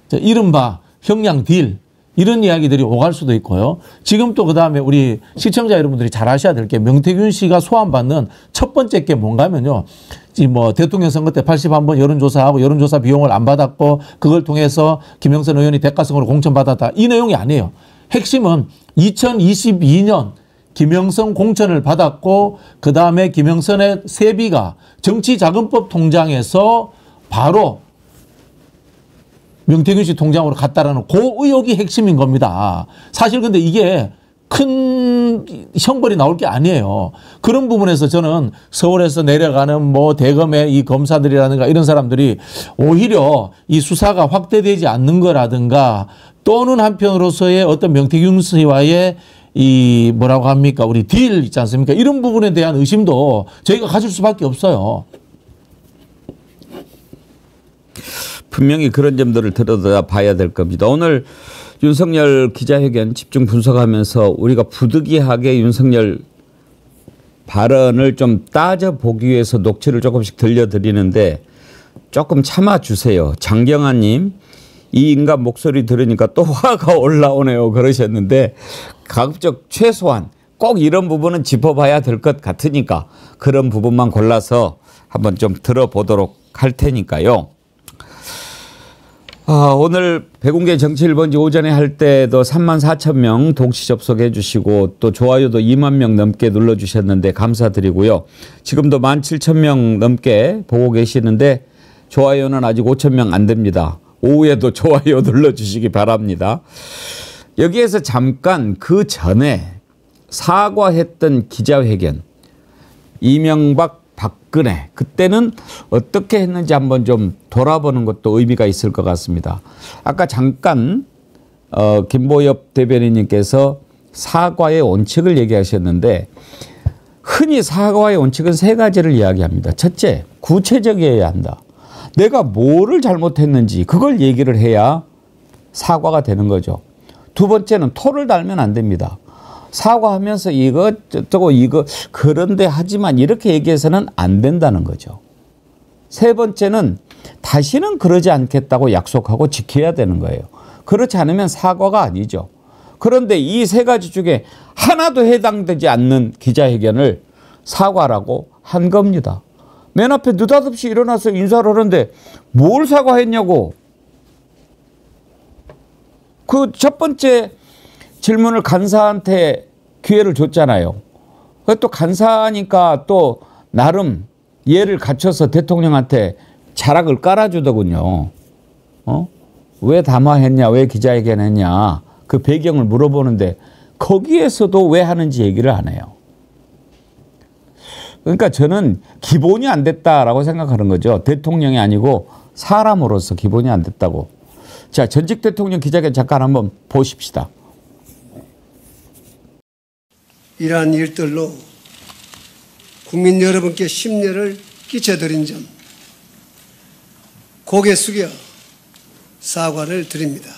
자, 이른바 형량 딜 이런 이야기들이 오갈 수도 있고요. 지금 또 그다음에 우리 시청자 여러분들이 잘 아셔야 될 게 명태균 씨가 소환받는 첫 번째 게 뭔가면요. 뭐 대통령 선거 때 81번 여론조사하고 여론조사 비용을 안 받았고 그걸 통해서 김영선 의원이 대가성으로 공천받았다. 이 내용이 아니에요. 핵심은 2022년 김영선 공천을 받았고 그다음에 김영선의 세비가 정치자금법 통장에서 바로 명태균 씨 통장으로 갔다라는 그 의혹이 핵심인 겁니다. 사실 근데 이게 큰 형벌이 나올 게 아니에요. 그런 부분에서 저는 서울에서 내려가는 뭐 대검의 이 검사들이라든가 이런 사람들이 오히려 이 수사가 확대되지 않는 거라든가 또는 한편으로서의 어떤 명태균 씨와의 이 뭐라고 합니까? 우리 딜 있지 않습니까? 이런 부분에 대한 의심도 저희가 가질 수밖에 없어요. 분명히 그런 점들을 들여다봐야 될 겁니다. 오늘 윤석열 기자회견 집중 분석하면서 우리가 부득이하게 윤석열 발언을 좀 따져보기 위해서 녹취를 조금씩 들려드리는데 조금 참아주세요. 장경아님, 이 인간 목소리 들으니까 또 화가 올라오네요 그러셨는데 가급적 최소한 꼭 이런 부분은 짚어봐야 될 것 같으니까 그런 부분만 골라서 한번 좀 들어보도록 할 테니까요. 오늘 백운계 정치일본지 오전에 할 때도 34,000명 동시 접속해 주시고 또 좋아요도 2만 명 넘게 눌러주셨는데 감사드리고요. 지금도 17,000명 넘게 보고 계시는데 좋아요는 아직 5,000명 안 됩니다. 오후에도 좋아요 눌러주시기 바랍니다. 여기에서 잠깐 그 전에 사과했던 기자회견 이명박 박근혜 그때는 어떻게 했는지 한번 좀 돌아보는 것도 의미가 있을 것 같습니다. 아까 잠깐 김보엽 대변인님께서 사과의 원칙을 얘기하셨는데 흔히 사과의 원칙은 세 가지를 이야기합니다. 첫째, 구체적이어야 한다. 내가 뭐를 잘못했는지 그걸 얘기를 해야 사과가 되는 거죠. 두 번째는 토를 달면 안 됩니다. 사과하면서 이거 저거 이거 그런데 하지만 이렇게 얘기해서는 안 된다는 거죠. 세 번째는 다시는 그러지 않겠다고 약속하고 지켜야 되는 거예요. 그렇지 않으면 사과가 아니죠. 그런데 이 세 가지 중에 하나도 해당되지 않는 기자회견을 사과라고 한 겁니다. 맨 앞에 느닷없이 일어나서 인사를 하는데 뭘 사과했냐고. 그 첫 번째 질문을 간사한테 기회를 줬잖아요. 또 간사니까 또 나름 예를 갖춰서 대통령한테 자락을 깔아주더군요. 왜 담화했냐, 왜 기자회견했냐 그 배경을 물어보는데 거기에서도 왜 하는지 얘기를 안 해요. 그러니까 저는 기본이 안 됐다라고 생각하는 거죠. 대통령이 아니고 사람으로서 기본이 안 됐다고. 자, 전직 대통령 기자회견 잠깐 한번 보십시다. 이러한 일들로 국민 여러분께 심려를 끼쳐드린 점 고개 숙여 사과를 드립니다.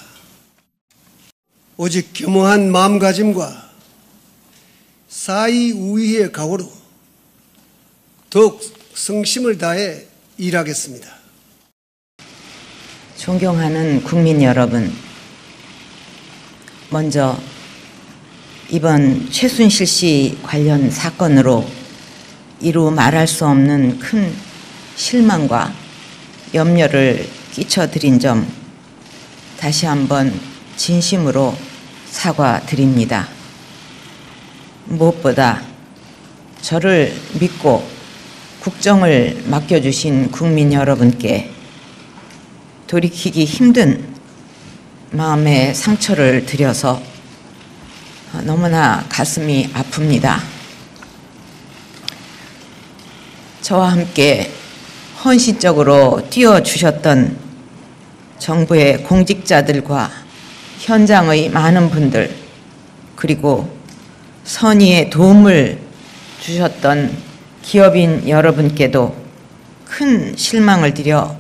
오직 겸허한 마음가짐과 사의우의의 각오로 더욱 성심을 다해 일하겠습니다. 존경하는 국민 여러분, 먼저 이번 최순실 씨 관련 사건으로 이루 말할 수 없는 큰 실망과 염려를 끼쳐드린 점 다시 한번 진심으로 사과드립니다. 무엇보다 저를 믿고 국정을 맡겨주신 국민 여러분께 돌이키기 힘든 마음의 상처를 드려서 너무나 가슴이 아픕니다. 저와 함께 헌신적으로 뛰어주셨던 정부의 공직자들과 현장의 많은 분들, 그리고 선의의 도움을 주셨던 기업인 여러분께도 큰 실망을 드려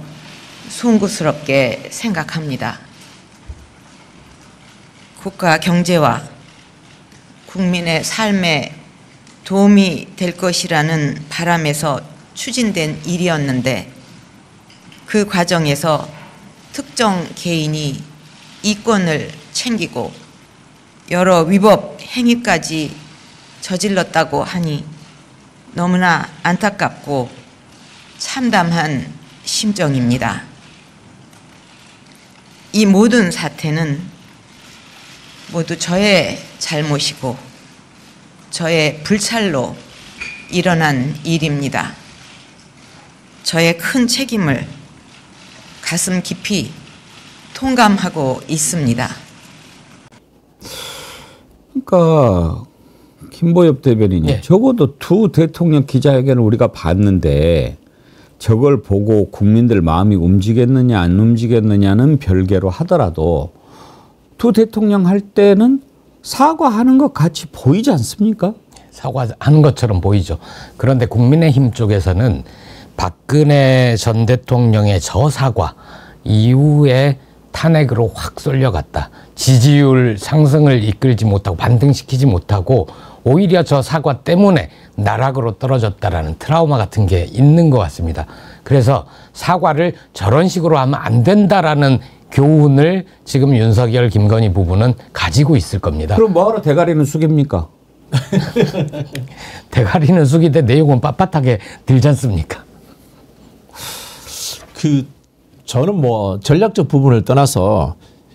송구스럽게 생각합니다. 국가 경제와 국민의 삶에 도움이 될 것이라는 바람에서 추진된 일이었는데 그 과정에서 특정 개인이 이권을 챙기고 여러 위법 행위까지 저질렀다고 하니 너무나 안타깝고 참담한 심정입니다. 이 모든 사태는 모두 저의 잘못이고 저의 불찰로 일어난 일입니다. 저의 큰 책임을 가슴 깊이 통감하고 있습니다. 그러니까 김보엽 대변인이 예. 적어도 두 대통령 기자회견을 우리가 봤는데 저걸 보고 국민들 마음이 움직였느냐 안 움직였느냐는 별개로 하더라도 두 대통령 할 때는 사과하는 것 같이 보이지 않습니까? 사과하는 것처럼 보이죠. 그런데 국민의힘 쪽에서는 박근혜 전 대통령의 저 사과 이후에 탄핵으로 확 쏠려갔다. 지지율 상승을 이끌지 못하고 반등시키지 못하고 오히려 저 사과 때문에 나락으로 떨어졌다라는 트라우마 같은 게 있는 것 같습니다. 그래서 사과를 저런 식으로 하면 안 된다라는 교훈을 지금 윤석열, 김건희 부부는 가지고 있을 겁니다. 그럼 뭐하러 대가리는 숙입니까? 대가리는 숙이되 내용은 빳빳하게 들지 않습니까? 저는 뭐 전략적 부분을 떠나서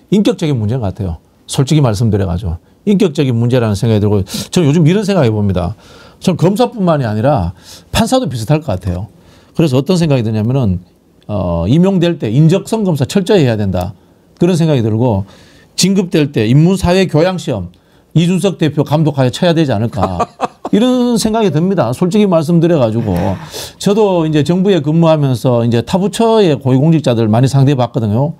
인격적인 문제인 것 같아요. 솔직히 말씀드려가지고 인격적인 문제라는 생각이 들고 저는 요즘 이런 생각해 봅니다. 전 검사뿐만이 아니라 판사도 비슷할 것 같아요. 그래서 어떤 생각이 드냐면은 임용될 때 인적성 검사 철저히 해야 된다. 그런 생각이 들고 진급될 때 인문사회교양시험 이준석 대표 감독하에 쳐야 되지 않을까. 이런 생각이 듭니다. 솔직히 말씀드려가지고 저도 이제 정부에 근무하면서 이제 타부처의 고위공직자들 많이 상대해 봤거든요.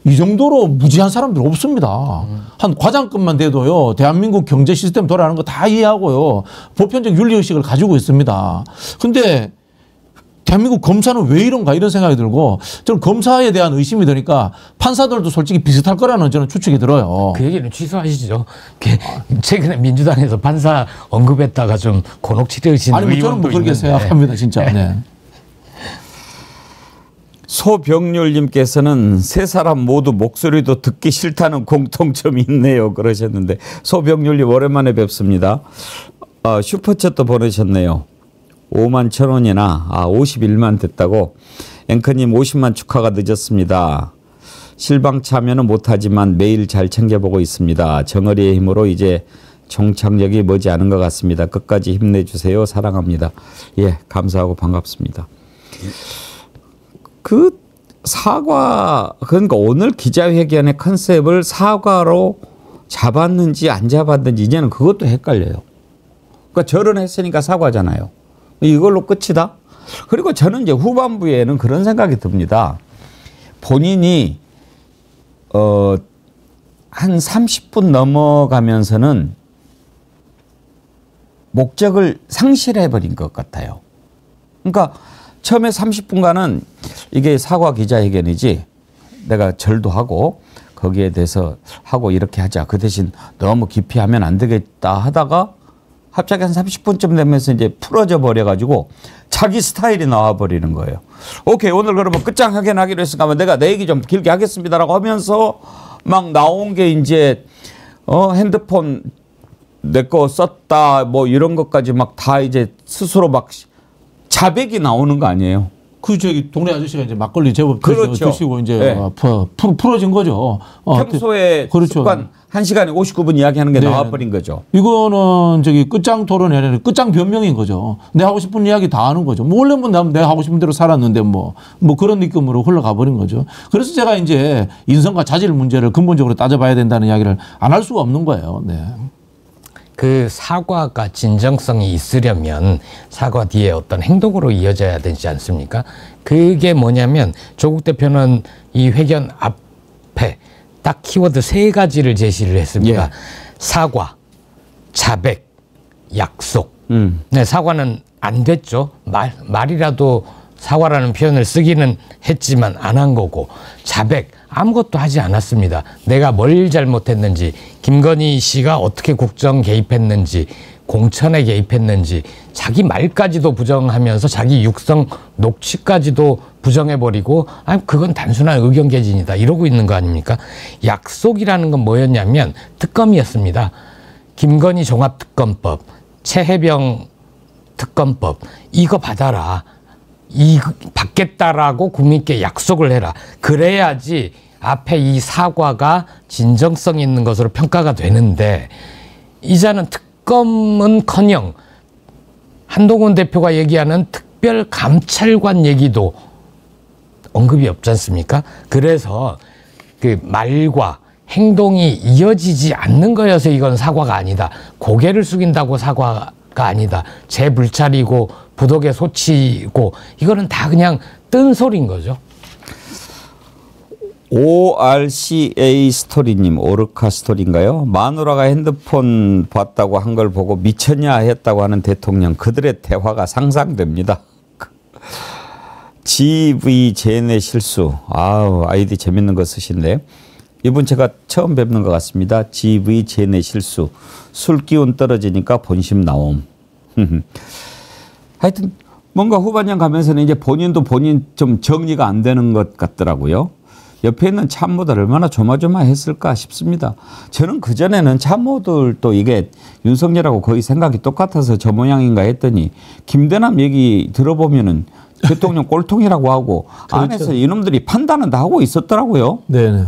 이 정도로 무지한 사람들 없습니다. 한 과장급만 돼도요, 대한민국 경제 시스템 돌아가는 거 다 이해하고요, 보편적 윤리의식을 가지고 있습니다. 근데 대한민국 검사는 왜 이런가 이런 생각이 들고 저는 검사에 대한 의심이 드니까 판사들도 솔직히 비슷할 거라는 저는 추측이 들어요. 그 얘기는 취소하시죠. 최근에 민주당에서 판사 언급했다가 좀 곤혹 치르신 아니, 뭐 저는 뭐 그렇게 생각합니다, 진짜. 네. 소병률님께서는 세 사람 모두 목소리도 듣기 싫다는 공통점이 있네요. 그러셨는데 소병률님 오랜만에 뵙습니다. 슈퍼챗도 보내셨네요. 5만 1,000원이나 51만 됐다고. 앵커님 50만 축하가 늦었습니다. 실방 참여는 못하지만 매일 잘 챙겨보고 있습니다. 정어리의 힘으로 이제 종착역이 머지않은 것 같습니다. 끝까지 힘내주세요. 사랑합니다. 예, 감사하고 반갑습니다. 그 사과, 그러니까 오늘 기자회견의 컨셉을 사과로 잡았는지 안 잡았는지 이제는 그것도 헷갈려요. 그러니까 절은 했으니까 사과잖아요. 이걸로 끝이다? 그리고 저는 이제 후반부에는 그런 생각이 듭니다. 본인이 한 30분 넘어가면서는 목적을 상실해버린 것 같아요. 그러니까 처음에 30분간은 이게 사과 기자회견이지 내가 절도 하고 거기에 대해서 하고 이렇게 하자. 그 대신 너무 깊이 하면 안 되겠다 하다가 갑자기 한 30분쯤 되면서 이제 풀어져 버려가지고 자기 스타일이 나와버리는 거예요. 오케이, 오늘 그러면 끝장하긴 하기로 했으니까 내가 내 얘기 좀 길게 하겠습니다라고 하면서 막 나온 게 이제 핸드폰 내 거 썼다 뭐 이런 것까지 막 다 이제 스스로 막 자백이 나오는 거 아니에요? 그 저기 동네 아저씨가 이제 막걸리 제법 그렇죠. 드시고 이제 네. 풀어진 거죠. 평소에 그렇죠. 습관 1시간에 59분 이야기하는 게 나와버린 거죠. 이거는 저기 끝장 토론이 아니라 끝장 변명인 거죠. 내 하고 싶은 이야기 다 하는 거죠. 뭐 원래는 내가 하고 싶은 대로 살았는데 뭐 그런 느낌으로 흘러가 버린 거죠. 그래서 제가 이제 인성과 자질 문제를 근본적으로 따져봐야 된다는 이야기를 안 할 수가 없는 거예요. 네. 그 사과가 진정성이 있으려면 사과 뒤에 어떤 행동으로 이어져야 되지 않습니까? 그게 뭐냐면 조국 대표는 이 회견 앞에 딱 키워드 3가지를 제시를 했습니다. 예. 사과, 자백, 약속. 네, 사과는 안 됐죠. 말이라도 사과라는 표현을 쓰기는 했지만 안 한 거고, 자백, 아무것도 하지 않았습니다. 내가 뭘 잘못했는지, 김건희 씨가 어떻게 국정 개입했는지, 공천에 개입했는지, 자기 말까지도 부정하면서 자기 육성 녹취까지도 부정해버리고, 그건 단순한 의견 개진이다 이러고 있는 거 아닙니까? 약속이라는 건 뭐였냐면 특검이었습니다. 김건희 종합특검법, 최혜병 특검법, 이거 받아라. 받겠다라고 국민께 약속을 해라. 그래야지 앞에 이 사과가 진정성 있는 것으로 평가가 되는데, 이자는 특검은커녕 한동훈 대표가 얘기하는 특별감찰관 얘기도 언급이 없지 않습니까? 그래서 그 말과 행동이 이어지지 않는 거여서 이건 사과가 아니다. 고개를 숙인다고 사과가 아니다. 재불찰이고 부독의 소치고, 이거는 다 그냥 뜬소리인 거죠. ORCA 스토리님, 오르카 스토리인가요? 마누라가 핸드폰 봤다고 한 걸 보고 미쳤냐 했다고 하는 대통령, 그들의 대화가 상상됩니다. GV 제네 실수. 아이디 재밌는 거 쓰신데. 이분 제가 처음 뵙는 것 같습니다. GV 제네 실수. 술 기운 떨어지니까 본심 나옴. 하여튼 뭔가 후반년 가면서는 이제 본인도 본인 좀 정리가 안 되는 것 같더라고요. 옆에 있는 참모들 얼마나 조마조마했을까 싶습니다. 저는 그전에는 참모들도 이게 윤석열하고 거의 생각이 똑같아서 저 모양인가 했더니 김대남 얘기 들어보면은 대통령 꼴통이라고 하고 그렇죠. 안에서 이놈들이 판단은 다 하고 있었더라고요. 네네.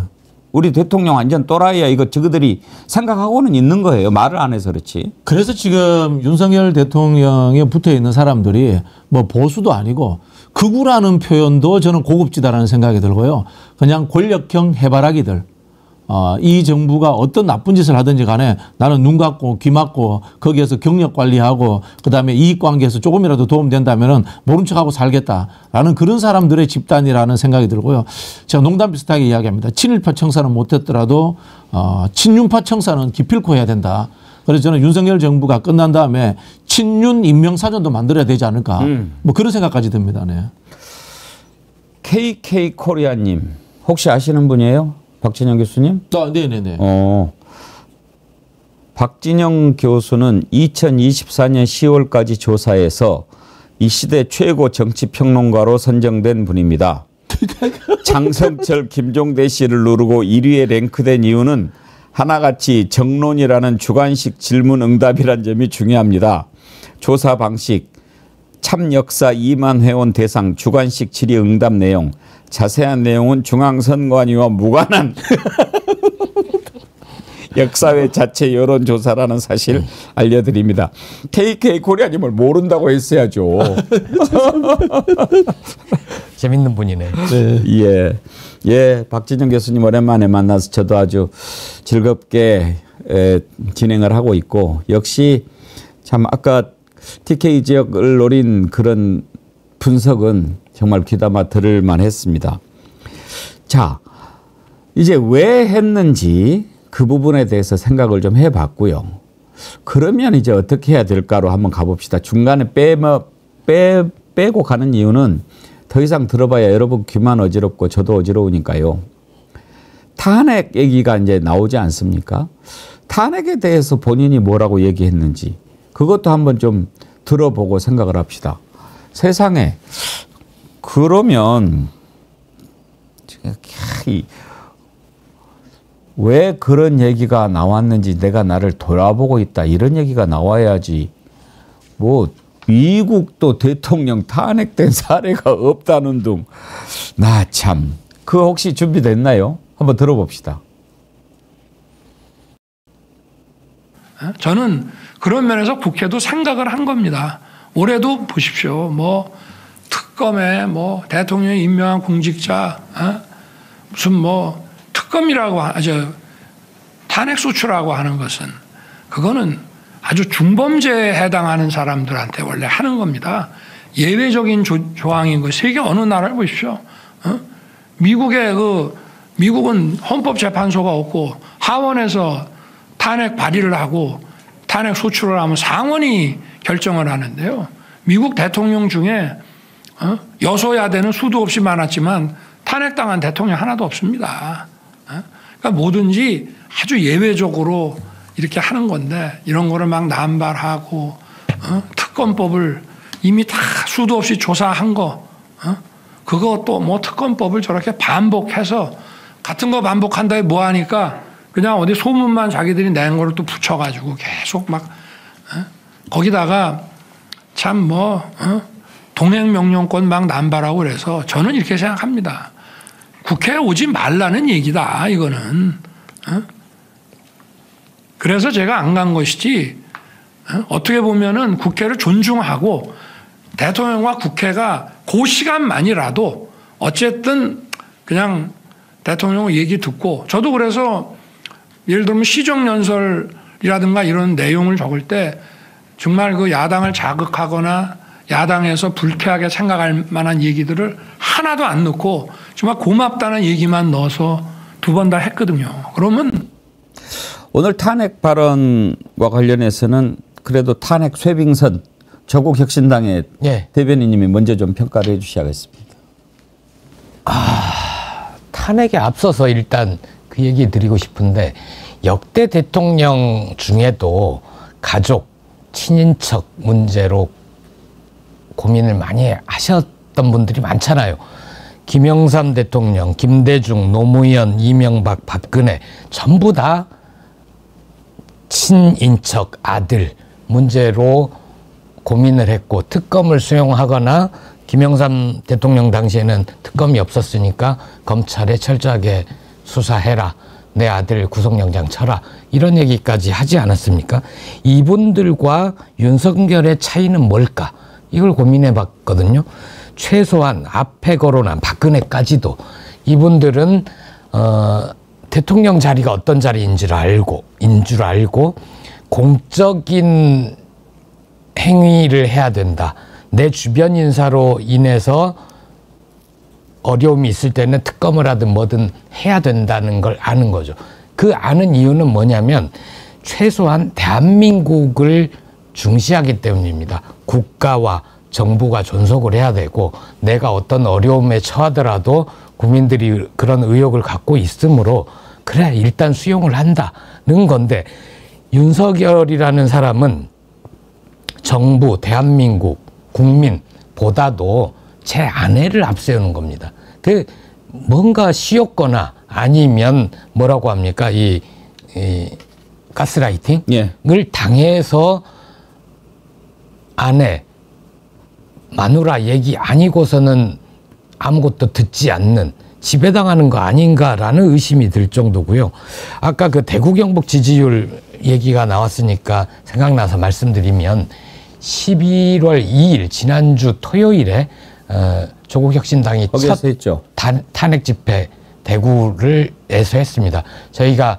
우리 대통령 완전 또라이야 이거 저그들이 생각하고는 있는 거예요. 말을 안 해서 그렇지. 그래서 지금 윤석열 대통령에 붙어 있는 사람들이 뭐 보수도 아니고 극우라는 표현도 저는 고급지다라는 생각이 들고요. 그냥 권력형 해바라기들. 이 정부가 어떤 나쁜 짓을 하든지 간에 나는 눈 감고 귀 막고 거기에서 경력 관리하고 그다음에 이익관계에서 조금이라도 도움된다면은 모른 척하고 살겠다라는 그런 사람들의 집단이라는 생각이 들고요. 제가 농담 비슷하게 이야기합니다. 친일파 청사는 못했더라도 친윤파 청사는 기필코 해야 된다. 그래서 저는 윤석열 정부가 끝난 다음에 친윤 임명사전도 만들어야 되지 않을까. 뭐 그런 생각까지 듭니다. 네. KK 코리아님 혹시 아시는 분이에요? 박진영 교수님? 네네네. 박진영 교수는 2024년 10월까지 조사에서 이 시대 최고 정치평론가로 선정된 분입니다. 장성철, 김종대 씨를 누르고 1위에 랭크된 이유는 하나같이 정론이라는 주관식 질문 응답이란 점이 중요합니다. 조사 방식, 참 역사 2만 회원 대상 주관식 질의 응답 내용, 자세한 내용은 중앙선관위와 무관한 역사회 자체 여론조사라는 사실 알려드립니다. KK 코리아님을 모른다고 했어야죠. 재밌는 분이네. 네. 예, 박진영 교수님 오랜만에 만나서 저도 아주 즐겁게 진행을 하고 있고, 역시 참 아까 TK 지역을 노린 그런 분석은 정말 귀담아 들을 만했습니다. 자, 이제 왜 했는지 그 부분에 대해서 생각을 좀 해봤고요. 그러면 이제 어떻게 해야 될까로 한번 가봅시다. 중간에 빼고 가는 이유는 더 이상 들어봐야 여러분 귀만 어지럽고 저도 어지러우니까요. 탄핵 얘기가 이제 나오지 않습니까? 탄핵에 대해서 본인이 뭐라고 얘기했는지 그것도 한번 좀 들어보고 생각을 합시다. 세상에 그러면 왜 그런 얘기가 나왔는지 내가 나를 돌아보고 있다 이런 얘기가 나와야지. 뭐 미국도 대통령 탄핵된 사례가 없다는 둥. 나 참. 그거 혹시 준비됐나요? 한번 들어봅시다. 저는 그런 면에서 국회도 생각을 한 겁니다. 올해도 보십시오. 뭐 특검에 뭐 대통령이 임명한 공직자 무슨 뭐 특검이라고 하죠. 탄핵 소추라고 하는 것은 그거는 아주 중범죄에 해당하는 사람들한테 원래 하는 겁니다. 예외적인 조항인 거. 세계 어느 나라를 보십시오. 미국은 헌법재판소가 없고 하원에서 탄핵 발의를 하고 탄핵 소추를 하면 상원이 결정을 하는데요. 미국 대통령 중에 여소야대는 수도 없이 많았지만 탄핵당한 대통령 하나도 없습니다. 그러니까 뭐든지 아주 예외적으로 이렇게 하는 건데 이런 거를 막 남발하고 특검법을 이미 다 수도 없이 조사한 거 그것도 뭐 특검법을 저렇게 반복해서 같은 거 반복한다에 뭐 하니까 그냥 어디 소문만 자기들이 낸 거를 또 붙여가지고 계속 막 거기다가 참 뭐 동행명령권 막 남발하고 그래서 저는 이렇게 생각합니다. 국회에 오지 말라는 얘기다 이거는. 그래서 제가 안 간 것이지 어떻게 보면은 국회를 존중하고 대통령과 국회가 그 시간만이라도 어쨌든 그냥 대통령 얘기 듣고 저도 그래서 예를 들면 시정연설이라든가 이런 내용을 적을 때 정말 그 야당을 자극하거나 야당에서 불쾌하게 생각할 만한 얘기들을 하나도 안 넣고 정말 고맙다는 얘기만 넣어서 2번 다 했거든요. 그러면 오늘 탄핵 발언과 관련해서는 그래도 탄핵 쇄빙선 조국혁신당의 대변인님이 먼저 좀 평가를 해 주셔야겠습니다. 탄핵에 앞서서 일단 그 얘기 드리고 싶은데 역대 대통령 중에도 가족, 친인척 문제로 고민을 많이 하셨던 분들이 많잖아요. 김영삼 대통령, 김대중, 노무현, 이명박, 박근혜 전부 다 친인척 아들 문제로 고민을 했고 특검을 수용하거나 김영삼 대통령 당시에는 특검이 없었으니까 검찰에 철저하게 수사해라. 내 아들 구속영장 쳐라. 이런 얘기까지 하지 않았습니까? 이분들과 윤석열의 차이는 뭘까? 이걸 고민해 봤거든요. 최소한 앞에 거론한 박근혜까지도 이분들은 대통령 자리가 어떤 자리인 줄 알고 공적인 행위를 해야 된다. 내 주변 인사로 인해서 어려움이 있을 때는 특검을 하든 뭐든 해야 된다는 걸 아는 거죠. 그 아는 이유는 뭐냐면 최소한 대한민국을 중시하기 때문입니다. 국가와 정부가 존속을 해야 되고 내가 어떤 어려움에 처하더라도 국민들이 그런 의욕을 갖고 있으므로 그래 일단 수용을 한다는 건데 윤석열이라는 사람은 정부, 대한민국, 국민보다도 제 아내를 앞세우는 겁니다. 그 뭔가 쉬었거나 아니면 뭐라고 합니까? 이 가스라이팅을 당해서 아내, 마누라 얘기 아니고서는 아무것도 듣지 않는 지배당하는 거 아닌가라는 의심이 들 정도고요. 아까 그 대구 경북 지지율 얘기가 나왔으니까 생각나서 말씀드리면 11월 2일 지난주 토요일에 조국혁신당이 첫 했죠. 탄핵 집회 대구에서 했습니다. 저희가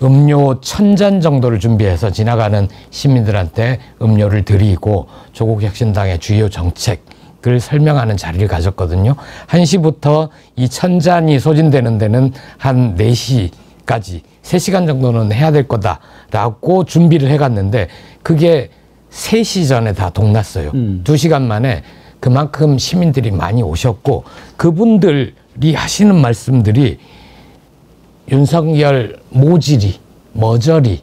음료 1000잔 정도를 준비해서 지나가는 시민들한테 음료를 드리고 조국혁신당의 주요 정책을 설명하는 자리를 가졌거든요. 1시부터 이 1000잔이 소진되는 데는 한 4시 10시까지 3시간 정도는 해야 될 거다라고 준비를 해갔는데 그게 3시 전에 다 동났어요. 2시간 만에 그만큼 시민들이 많이 오셨고 그분들이 하시는 말씀들이 윤석열 모질이 머저리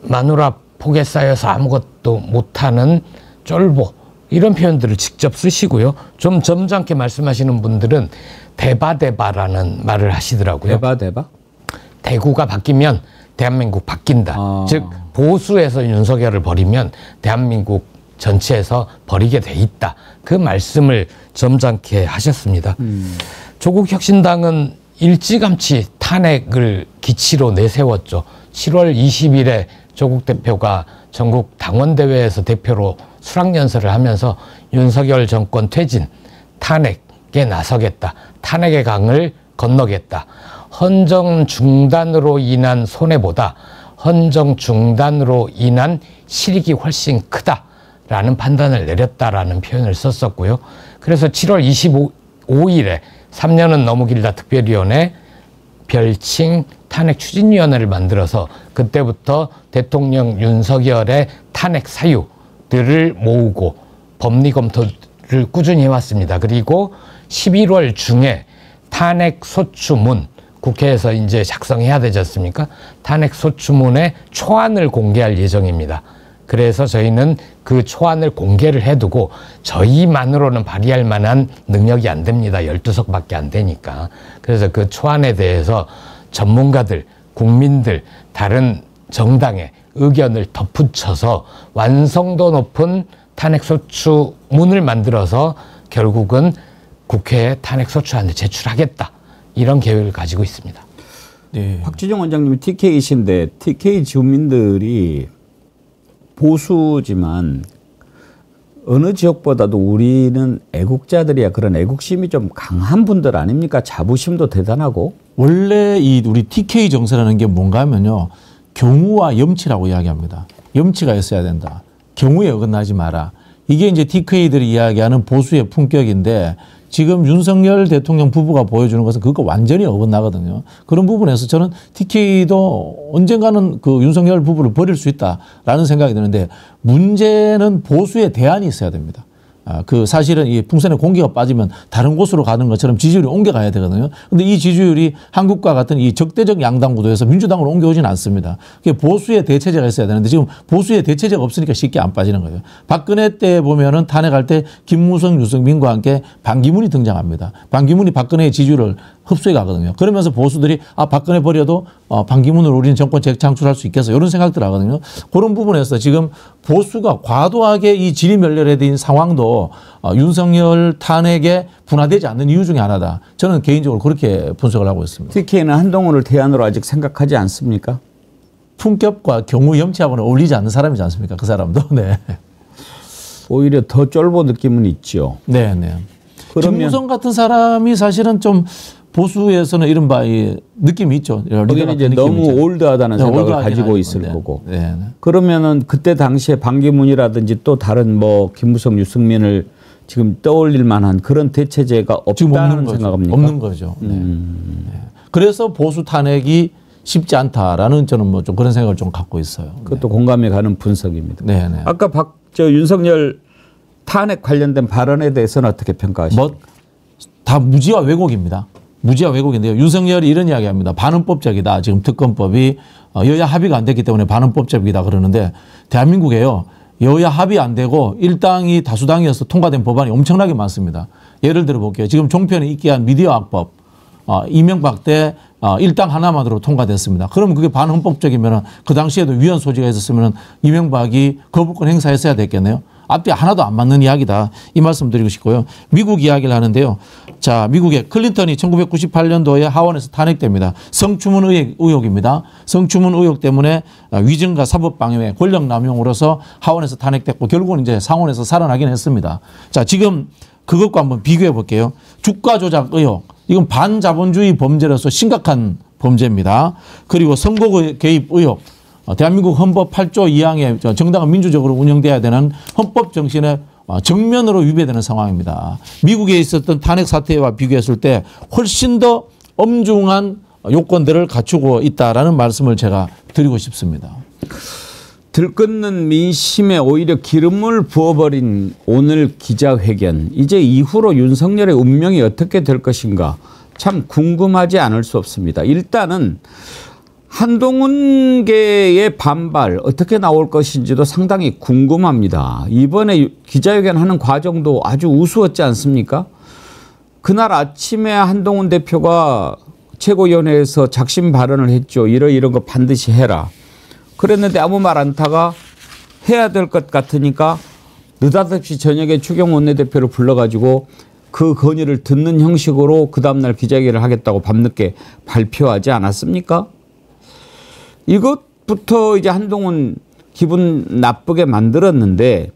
마누라 폭에 쌓여서 아무것도 못하는 쫄보 이런 표현들을 직접 쓰시고요. 좀 점잖게 말씀하시는 분들은 대바대바라는 말을 하시더라고요. 대바대바? 대구가 바뀌면 대한민국 바뀐다. 즉 보수에서 윤석열을 버리면 대한민국 전체에서 버리게 돼 있다. 그 말씀을 점잖게 하셨습니다. 조국 혁신당은 일찌감치 탄핵을 기치로 내세웠죠. 7월 20일에 조국 대표가 전국 당원대회에서 대표로 수락연설을 하면서 윤석열 정권 퇴진, 탄핵에 나서겠다. 탄핵의 강을 건너겠다. 헌정 중단으로 인한 손해보다 헌정 중단으로 인한 실익이 훨씬 크다라는 판단을 내렸다라는 표현을 썼었고요. 그래서 7월 25일에 3년은 너무 길다 특별위원회 별칭 탄핵 추진위원회를 만들어서 그때부터 대통령 윤석열의 탄핵 사유들을 모으고 법리 검토를 꾸준히 해왔습니다. 그리고 11월 중에 탄핵 소추문 국회에서 이제 작성해야 되지 않습니까? 탄핵 소추문의 초안을 공개할 예정입니다. 그래서 저희는 그 초안을 공개를 해두고 저희만으로는 발의할 만한 능력이 안 됩니다. 12석밖에 안 되니까. 그래서 그 초안에 대해서 전문가들, 국민들, 다른 정당의 의견을 덧붙여서 완성도 높은 탄핵소추문을 만들어서 결국은 국회에 탄핵소추안을 제출하겠다. 이런 계획을 가지고 있습니다. 네. 박지정 원장님이 TK이신데 TK 주민들이 보수지만 어느 지역보다도 우리는 애국자들이야. 그런 애국심이 좀 강한 분들 아닙니까? 자부심도 대단하고. 원래 이 우리 TK 정서라는 게 뭔가 하면요. 경우와 염치라고 이야기합니다. 염치가 있어야 된다. 경우에 어긋나지 마라. 이게 이제 TK들이 이야기하는 보수의 품격인데 지금 윤석열 대통령 부부가 보여주는 것은 그거 완전히 어긋나거든요. 그런 부분에서 저는 TK도 언젠가는 그 윤석열 부부를 버릴 수 있다라는 생각이 드는데 문제는 보수의 대안이 있어야 됩니다. 그 사실은 이 풍선에 공기가 빠지면 다른 곳으로 가는 것처럼 지지율이 옮겨가야 되거든요. 근데 이 지지율이 한국과 같은 이 적대적 양당 구도에서 민주당으로 옮겨오지는 않습니다. 그게 보수의 대체제가 있어야 되는데 지금 보수의 대체제가 없으니까 쉽게 안 빠지는 거예요. 박근혜 때 보면은 탄핵할 때 김무성, 유승민과 함께 반기문이 등장합니다. 반기문이 박근혜의 지지율을 흡수해 가거든요. 그러면서 보수들이 박근혜 버려도 반기문으로 우리는 정권 재창출할 수 있겠어. 이런 생각들 하거든요. 그런 부분에서 지금 보수가 과도하게 이 질의멸렬에 대한 상황도 윤석열 탄핵에 분화되지 않는 이유 중에 하나다. 저는 개인적으로 그렇게 분석을 하고 있습니다. TK는 한동훈을 대안으로 아직 생각하지 않습니까? 품격과 경우 염치하고는 어울리지 않는 사람이지 않습니까? 그 사람도. 네. 오히려 더 쫄보 느낌은 있죠. 네, 네. 그러면 김무성 같은 사람이 사실은 좀 보수에서는 이른바 느낌이 있죠. 거기는 이제 너무 올드하다는 생각을 가지고 있을 거고. 네. 그러면은 그때 당시에 반기문이라든지 또 다른 뭐 김무성, 유승민을 지금 떠올릴 만한 그런 대체제가 없다는 생각합니까? 없는 거죠. 네. 네. 그래서 보수 탄핵이 쉽지 않다라는 저는 뭐 좀 그런 생각을 좀 갖고 있어요. 그것도 공감이 가는 분석입니다. 네, 네. 아까 윤석열 탄핵 관련된 발언에 대해서는 어떻게 평가하십니까? 다 무지와 왜곡입니다. 무지와 왜곡인데요. 윤석열이 이런 이야기합니다. 반헌법적이다. 지금 특검법이 여야 합의가 안 됐기 때문에 반헌법적이다 그러는데 대한민국에요. 여야 합의 안 되고 일당이 다수당이어서 통과된 법안이 엄청나게 많습니다. 예를 들어 볼게요. 지금 종편에 있게 한 미디어학법 이명박 때 일당 하나만으로 통과됐습니다. 그러면 그게 반헌법적이면 그 당시에도 위헌 소지가 있었으면 이명박이 거부권 행사했어야 됐겠네요. 앞뒤 하나도 안 맞는 이야기다. 이 말씀 드리고 싶고요. 미국 이야기를 하는데요. 자, 미국의 클린턴이 1998년도에 하원에서 탄핵됩니다. 성추문 의혹입니다. 성추문 의혹 때문에 위증과 사법방해, 권력남용으로서 하원에서 탄핵됐고 결국은 이제 상원에서 살아나긴 했습니다. 자, 지금 그것과 한번 비교해 볼게요. 주가 조작 의혹. 이건 반자본주의 범죄로서 심각한 범죄입니다. 그리고 선거 개입 의혹. 대한민국 헌법 8조 2항에 정당은 민주적으로 운영돼야 되는 헌법 정신에 정면으로 위배되는 상황입니다. 미국에 있었던 탄핵 사태와 비교했을 때 훨씬 더 엄중한 요건들을 갖추고 있다라는 말씀을 제가 드리고 싶습니다. 들끓는 민심에 오히려 기름을 부어버린 오늘 기자회견. 이제 이후로 윤석열의 운명이 어떻게 될 것인가 참 궁금하지 않을 수 없습니다. 일단은 한동훈계의 반발 어떻게 나올 것인지도 상당히 궁금합니다. 이번에 기자회견하는 과정도 아주 우스웠지 않습니까? 그날 아침에 한동훈 대표가 최고위원회에서 작심 발언을 했죠. 이런 거 반드시 해라. 그랬는데 아무 말 안 타가 해야 될 것 같으니까 느닷없이 저녁에 추경 원내대표를 불러가지고 그 건의를 듣는 형식으로 그 다음날 기자회견을 하겠다고 밤늦게 발표하지 않았습니까? 이것부터 이제 한동훈 기분 나쁘게 만들었는데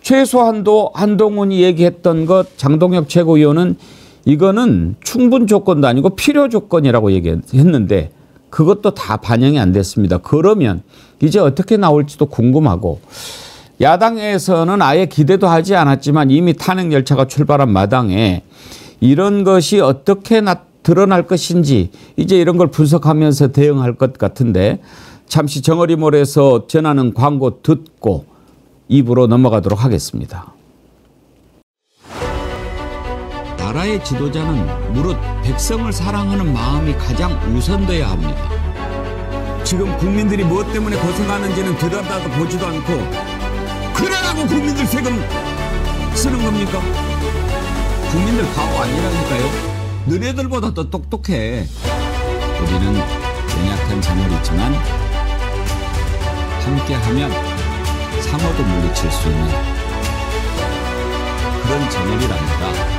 최소한도 한동훈이 얘기했던 것 장동혁 최고위원은 이거는 충분 조건도 아니고 필요 조건이라고 얘기했는데 그것도 다 반영이 안 됐습니다. 그러면 이제 어떻게 나올지도 궁금하고 야당에서는 아예 기대도 하지 않았지만 이미 탄핵 열차가 출발한 마당에 이런 것이 어떻게 드러날 것인지 이제 이런 걸 분석하면서 대응할 것 같은데 잠시 정어리몰에서 전하는 광고 듣고 입으로 넘어가도록 하겠습니다. 나라의 지도자는 무릇 백성을 사랑하는 마음이 가장 우선돼야 합니다. 지금 국민들이 무엇 때문에 고생하는지는 들여다도 보지도 않고 그러라고 국민들 세금 쓰는 겁니까? 국민들 바보 아니라니까요. 너네들보다 더 똑똑해. 우리는 연약한 자물이지만 함께하면 상어도 물리칠 수 있는 그런 정열이랍니다.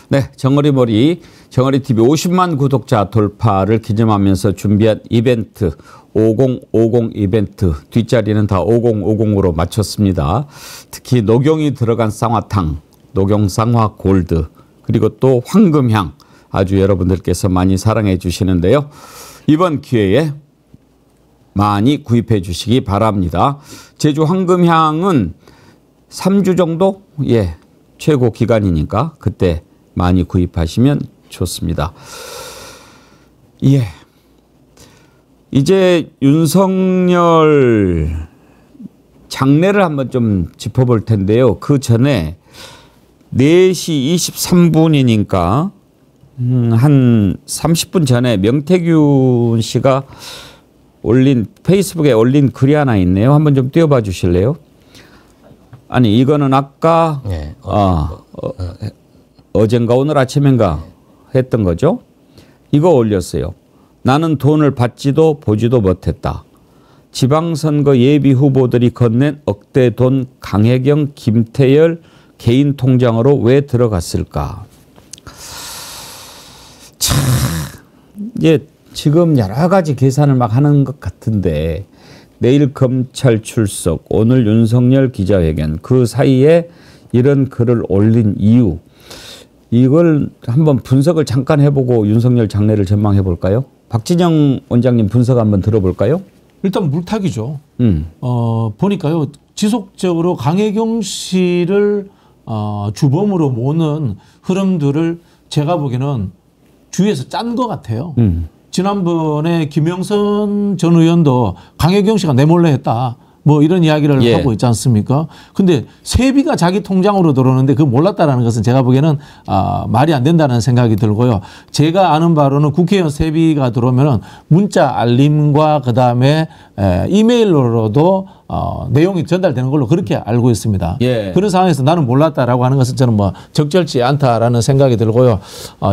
네, 정어리머리 정어리TV 50만 구독자 돌파를 기념하면서 준비한 이벤트 5050 이벤트 뒷자리는 다 5050으로 맞췄습니다. 특히 녹용이 들어간 쌍화탕, 녹용 쌍화 골드 그리고 또 황금향 아주 여러분들께서 많이 사랑해 주시는데요. 이번 기회에 많이 구입해 주시기 바랍니다. 제주 황금향은 3주 정도? 예, 최고 기간이니까 그때 많이 구입하시면 좋습니다. 예. 이제 윤석열 장례를 한번 좀 짚어볼 텐데요. 그 전에 4시 23분이니까 한 30분 전에 명태균 씨가 페이스북에 올린 글이 하나 있네요. 한번 좀 띄워봐 주실래요? 아니 이거는 아까 네, 어젠가 오늘 아침인가 했던 거죠. 이거 올렸어요. 나는 돈을 받지도 보지도 못했다. 지방선거 예비 후보들이 건넨 억대 돈 강혜경, 김태열 개인 통장으로 왜 들어갔을까? 참, 이제 지금 여러 가지 계산을 막 하는 것 같은데 내일 검찰 출석, 오늘 윤석열 기자회견 그 사이에 이런 글을 올린 이유 이걸 한번 분석을 잠깐 해보고 윤석열 장례를 전망해 볼까요? 박진영 원장님 분석 한번 들어볼까요? 일단 물타기죠. 보니까요 지속적으로 강혜경 씨를 주범으로 모는 흐름들을 제가 보기에는 주위에서 짠 것 같아요. 지난번에 김영선 전 의원도 강혜경 씨가 내 몰래 했다. 뭐 이런 이야기를 예. 하고 있지 않습니까? 근데 세비가 자기 통장으로 들어오는데 그거 몰랐다라는 것은 제가 보기에는 말이 안 된다는 생각이 들고요. 제가 아는 바로는 국회의원 세비가 들어오면은 문자 알림과 그다음에 이메일로도 내용이 전달되는 걸로 그렇게 알고 있습니다. 예. 그런 상황에서 나는 몰랐다라고 하는 것은 저는 뭐 적절치 않다라는 생각이 들고요.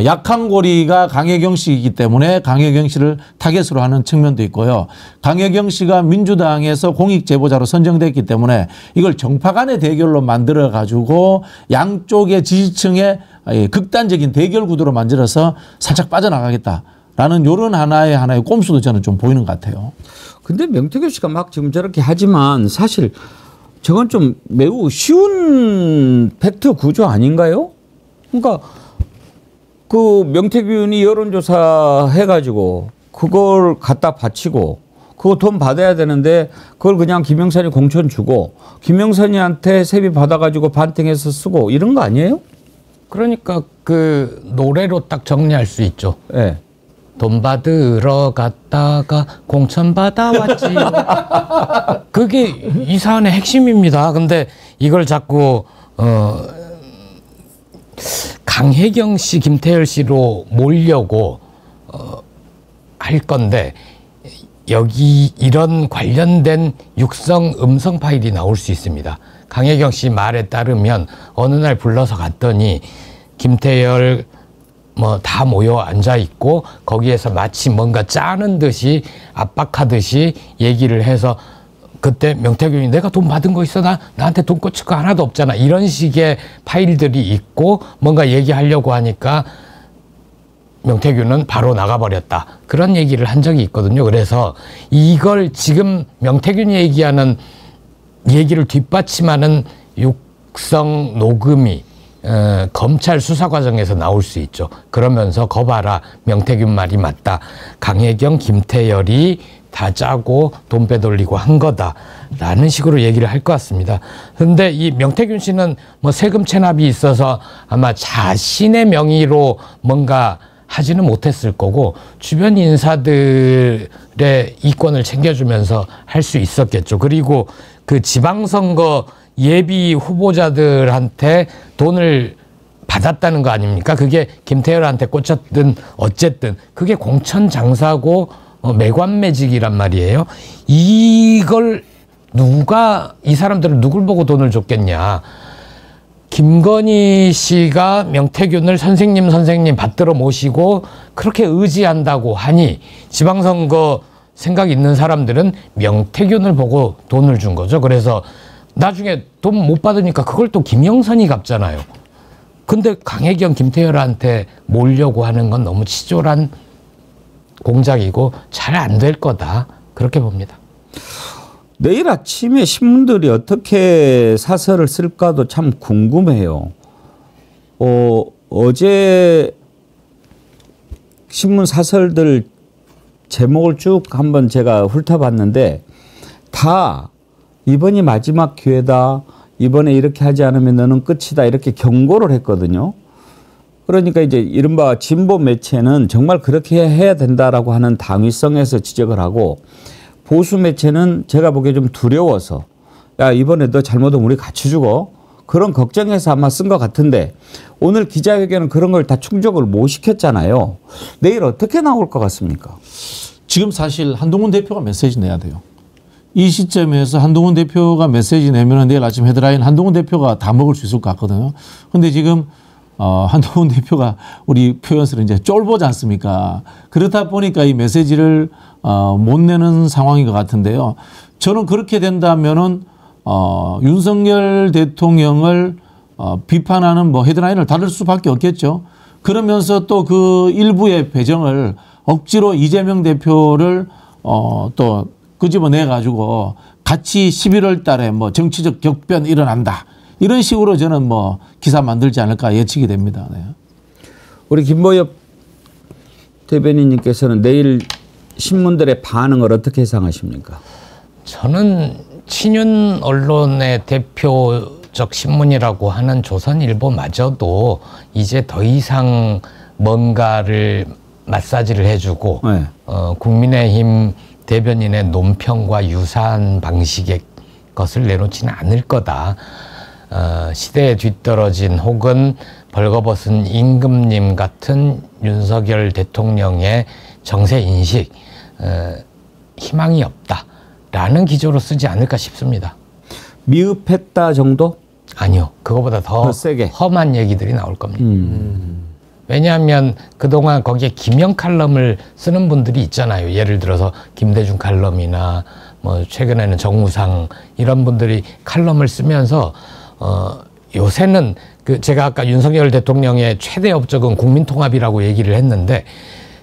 약한 고리가 강혜경 씨이기 때문에 강혜경 씨를 타겟으로 하는 측면도 있고요. 강혜경 씨가 민주당에서 공익제보자로 선정됐기 때문에 이걸 정파 간의 대결로 만들어 가지고 양쪽의 지지층의 극단적인 대결 구도로 만들어서 살짝 빠져나가겠다라는 이런 하나의 꼼수도 저는 좀 보이는 것 같아요. 근데 명태균 씨가 막 지금 저렇게 하지만 사실 저건 좀 매우 쉬운 팩트 구조 아닌가요? 그러니까 그 명태균이 여론조사 해가지고 그걸 갖다 바치고 그거 돈 받아야 되는데 그걸 그냥 김영선이 공천 주고 김영선이한테 세비 받아가지고 반띵해서 쓰고 이런 거 아니에요? 그러니까 그 노래로 딱 정리할 수 있죠. 네. 돈 받으러 갔다가 공천 받아왔지요. 그게 이 사안의 핵심입니다. 근데 이걸 자꾸 강혜경 씨, 김태열 씨로 몰려고 할 건데 여기 이런 관련된 육성 음성 파일이 나올 수 있습니다. 강혜경 씨 말에 따르면 어느 날 불러서 갔더니 김태열 뭐 다 모여 앉아 있고 거기에서 마치 뭔가 짜는 듯이 압박하듯이 얘기를 해서 그때 명태균이 내가 돈 받은 거 있어? 나한테 돈 꽂힐 거 하나도 없잖아. 이런 식의 파일들이 있고 뭔가 얘기하려고 하니까 명태균은 바로 나가버렸다. 그런 얘기를 한 적이 있거든요. 그래서 이걸 지금 명태균이 얘기하는 얘기를 뒷받침하는 육성 녹음이 검찰 수사 과정에서 나올 수 있죠. 그러면서 거봐라, 명태균 말이 맞다. 강혜경, 김태열이 다 짜고 돈 빼돌리고 한 거다라는 식으로 얘기를 할 것 같습니다. 그런데 이 명태균 씨는 뭐 세금 체납이 있어서 아마 자신의 명의로 뭔가 하지는 못했을 거고 주변 인사들의 이권을 챙겨주면서 할 수 있었겠죠. 그리고 그 지방선거 예비 후보자들한테 돈을 받았다는 거 아닙니까? 그게 김태열한테 꽂혔든 어쨌든 그게 공천 장사고 매관매직이란 말이에요. 이걸 이 사람들은 누굴 보고 돈을 줬겠냐. 김건희 씨가 명태균을 선생님 받들어 모시고 그렇게 의지한다고 하니 지방선거 생각 있는 사람들은 명태균을 보고 돈을 준 거죠. 그래서 나중에 돈 못 받으니까 그걸 또 김영선이 갚잖아요. 근데 강혜경, 김태열한테 몰려고 하는 건 너무 치졸한 공작이고 잘 안 될 거다. 그렇게 봅니다. 내일 아침에 신문들이 어떻게 사설을 쓸까도 참 궁금해요. 어제 신문 사설들 제목을 쭉 한번 제가 훑어봤는데 다 이번이 마지막 기회다. 이번에 이렇게 하지 않으면 너는 끝이다. 이렇게 경고를 했거든요. 그러니까 이제 이른바 진보 매체는 정말 그렇게 해야 된다라고 하는 당위성에서 지적을 하고 보수 매체는 제가 보기에 좀 두려워서 야 이번에 너 잘못하면 우리 같이 죽어. 그런 걱정해서 아마 쓴 것 같은데 오늘 기자회견은 그런 걸 다 충족을 못 시켰잖아요. 내일 어떻게 나올 것 같습니까? 지금 사실 한동훈 대표가 메시지 내야 돼요. 이 시점에서 한동훈 대표가 메시지 내면 내일 아침 헤드라인 한동훈 대표가 다 먹을 수 있을 것 같거든요. 근데 지금 한동훈 대표가 우리 표현으로 이제 쫄보지 않습니까? 그렇다 보니까 이 메시지를 못 내는 상황인 것 같은데요. 저는 그렇게 된다면은 윤석열 대통령을 비판하는 뭐 헤드라인을 다룰 수밖에 없겠죠. 그러면서 또 그 일부의 배정을 억지로 이재명 대표를 또 끄집어내 가지고 같이 11월 달에 뭐 정치적 격변 일어난다. 이런 식으로 저는 뭐 기사 만들지 않을까 예측이 됩니다. 네. 우리 김보엽 대변인님께서는 내일 신문들의 반응을 어떻게 예상하십니까? 저는 친윤 언론의 대표적 신문이라고 하는 조선일보마저도 이제 더 이상 뭔가를 마사지를 해주고 네. 국민의힘 대변인의 논평과 유사한 방식의 것을 내놓지는 않을 거다. 시대에 뒤떨어진 혹은 벌거벗은 임금님 같은 윤석열 대통령의 정세 인식, 희망이 없다라는 기조로 쓰지 않을까 싶습니다. 미흡했다 정도? 아니요. 그거보다 더 세게. 험한 얘기들이 나올 겁니다. 왜냐하면 그동안 거기에 김영 칼럼을 쓰는 분들이 있잖아요. 예를 들어서 김대중 칼럼이나 뭐 최근에는 정우상 이런 분들이 칼럼을 쓰면서 요새는 그 제가 아까 윤석열 대통령의 최대 업적은 국민통합이라고 얘기를 했는데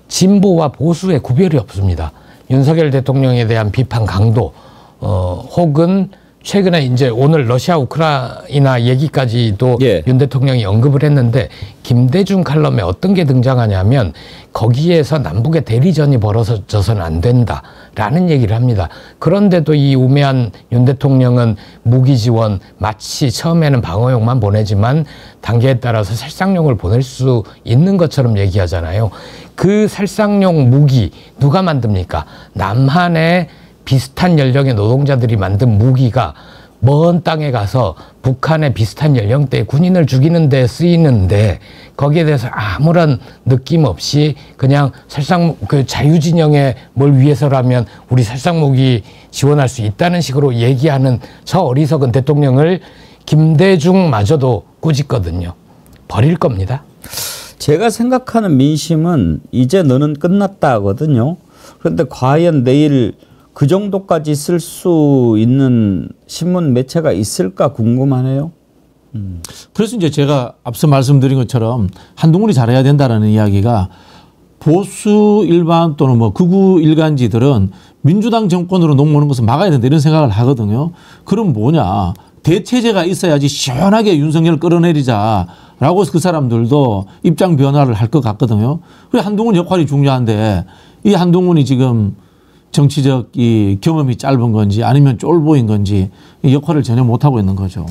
진보와 보수의 구별이 없습니다. 윤석열 대통령에 대한 비판 강도 혹은 최근에 이제 오늘 러시아 우크라이나 얘기까지도 예. 윤 대통령이 언급을 했는데 김대중 칼럼에 어떤 게 등장하냐면 거기에서 남북의 대리전이 벌어져서는 안 된다라는 얘기를 합니다. 그런데도 이 우매한 윤 대통령은 무기 지원 마치 처음에는 방어용만 보내지만 단계에 따라서 살상용을 보낼 수 있는 것처럼 얘기하잖아요. 그 살상용 무기 누가 만듭니까? 남한의 비슷한 연령의 노동자들이 만든 무기가 먼 땅에 가서 북한의 비슷한 연령대의 군인을 죽이는 데 쓰이는데 거기에 대해서 아무런 느낌 없이 그냥 그 자유진영의 뭘 위해서라면 우리 살상무기 지원할 수 있다는 식으로 얘기하는 저 어리석은 대통령을 김대중마저도 꾸짖거든요. 버릴 겁니다. 제가 생각하는 민심은 이제 너는 끝났다 하거든요. 그런데 과연 내일 그 정도까지 쓸 수 있는 신문 매체가 있을까 궁금하네요. 그래서 이제 제가 앞서 말씀드린 것처럼 한동훈이 잘해야 된다라는 이야기가 보수 일반 또는 뭐 극우 일간지들은 민주당 정권으로 넘어오는 것을 막아야 된다 이런 생각을 하거든요. 그럼 뭐냐. 대체제가 있어야지 시원하게 윤석열을 끌어내리자라고 그 사람들도 입장 변화를 할 것 같거든요. 그래 한동훈 역할이 중요한데 이 한동훈이 지금 정치적 이 경험이 짧은 건지 아니면 쫄보인 건지 이 역할을 전혀 못하고 있는 거죠.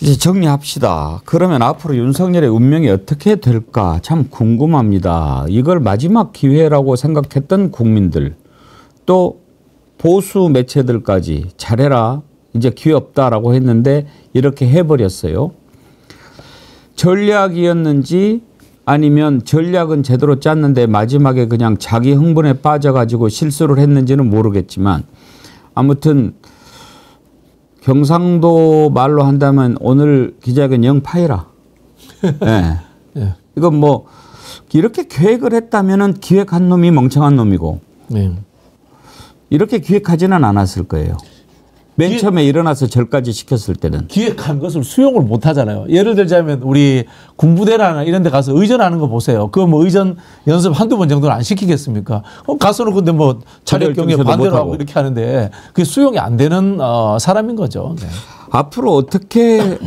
이제 정리합시다. 그러면 앞으로 윤석열의 운명이 어떻게 될까 참 궁금합니다. 이걸 마지막 기회라고 생각했던 국민들 또 보수 매체들까지 잘해라 이제 기회 없다라고 했는데 이렇게 해버렸어요. 전략이었는지 아니면 전략은 제대로 짰는데 마지막에 그냥 자기 흥분에 빠져가지고 실수를 했는지는 모르겠지만 아무튼 경상도 말로 한다면 오늘 기자회견 영파이라. 네. 네. 이건 뭐 이렇게 계획을 했다면은 기획한 놈이 멍청한 놈이고 네. 이렇게 기획하지는 않았을 거예요. 맨 처음에 일어나서 절까지 시켰을 때는. 기획한 것을 수용을 못 하잖아요. 예를 들자면 우리 군부대나 이런 데 가서 의전하는 거 보세요. 그거 뭐 의전 연습 한두 번 정도는 안 시키겠습니까? 가서는 근데 뭐 차렷 경에 반대로 하고 이렇게 하는데 그게 수용이 안 되는 사람인 거죠. 네. 앞으로 어떻게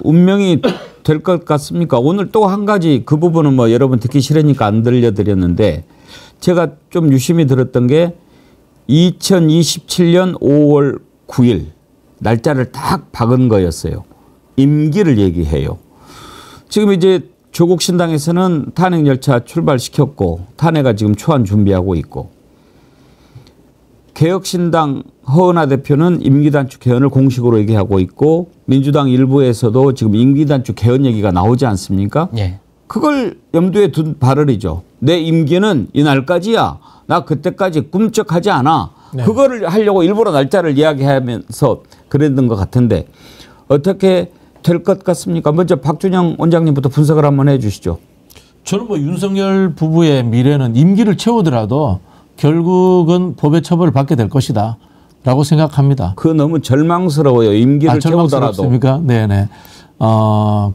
운명이 될 것 같습니까? 오늘 또 한 가지 그 부분은 뭐 여러분 듣기 싫으니까 안 들려드렸는데 제가 좀 유심히 들었던 게 2027년 5월 9일 날짜를 딱 박은 거였어요. 임기를 얘기해요. 지금 이제 조국 신당에서는 탄핵 열차 출발시켰고 탄핵가 지금 초안 준비하고 있고 개혁신당 허은하 대표는 임기단축 개헌을 공식으로 얘기하고 있고 민주당 일부에서도 지금 임기단축 개헌 얘기가 나오지 않습니까? 예. 그걸 염두에 둔 발언이죠. 내 임기는 이 날까지야. 나 그때까지 꿈쩍하지 않아. 네. 그거를 하려고 일부러 날짜를 이야기하면서 그랬던 것 같은데 어떻게 될 것 같습니까? 먼저 박준영 원장님부터 분석을 한번 해 주시죠. 저는 뭐 윤석열 부부의 미래는 임기를 채우더라도 결국은 법의 처벌을 받게 될 것이다 라고 생각합니다. 그 너무 절망스러워요. 임기를 채우더라도. 절망스럽습니까? 네네.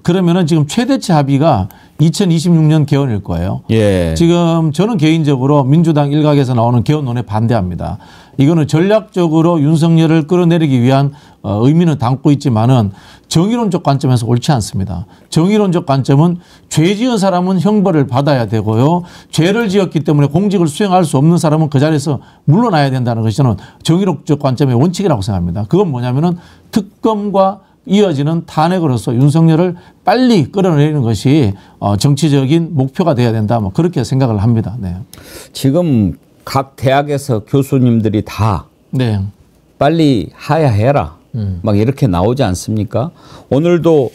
그러면은 지금 최대치 합의가 2026년 개헌일 거예요. 예. 지금 저는 개인적으로 민주당 일각에서 나오는 개헌론에 반대합니다. 이거는 전략적으로 윤석열을 끌어내리기 위한 의미는 담고 있지만은 정의론적 관점에서 옳지 않습니다. 정의론적 관점은 죄 지은 사람은 형벌을 받아야 되고요. 죄를 지었기 때문에 공직을 수행할 수 없는 사람은 그 자리에서 물러나야 된다는 것이 저는 정의론적 관점의 원칙이라고 생각합니다. 그건 뭐냐면은 특검과 이어지는 탄핵으로서 윤석열을 빨리 끌어내리는 것이 정치적인 목표가 돼야 된다. 뭐 그렇게 생각을 합니다. 네. 지금 각 대학에서 교수님들이 다 네. 빨리 하야해라. 막 이렇게 나오지 않습니까? 오늘도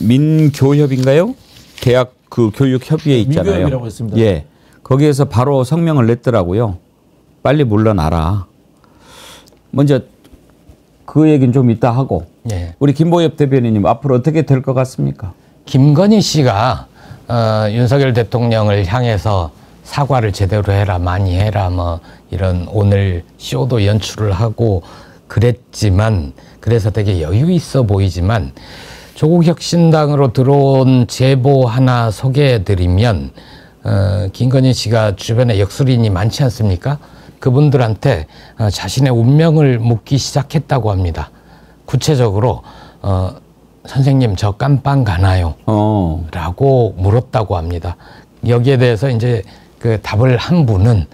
민교협인가요? 대학 그 교육협의회 있잖아요. 민교협이라고 했습니다. 예. 거기에서 바로 성명을 냈더라고요. 빨리 물러나라. 먼저 그 얘기는 좀 이따 하고. 예. 우리 김보엽 대변인님 앞으로 어떻게 될 것 같습니까? 김건희 씨가 윤석열 대통령을 향해서 사과를 제대로 해라, 많이 해라, 뭐 이런 오늘 쇼도 연출을 하고 그랬지만, 그래서 되게 여유 있어 보이지만, 조국혁신당으로 들어온 제보 하나 소개해드리면, 김건희 씨가 주변에 역술인이 많지 않습니까? 그분들한테 자신의 운명을 묻기 시작했다고 합니다. 구체적으로 선생님 저 깜빵 가나요? 라고 물었다고 합니다. 여기에 대해서 이제 그 답을 한 분은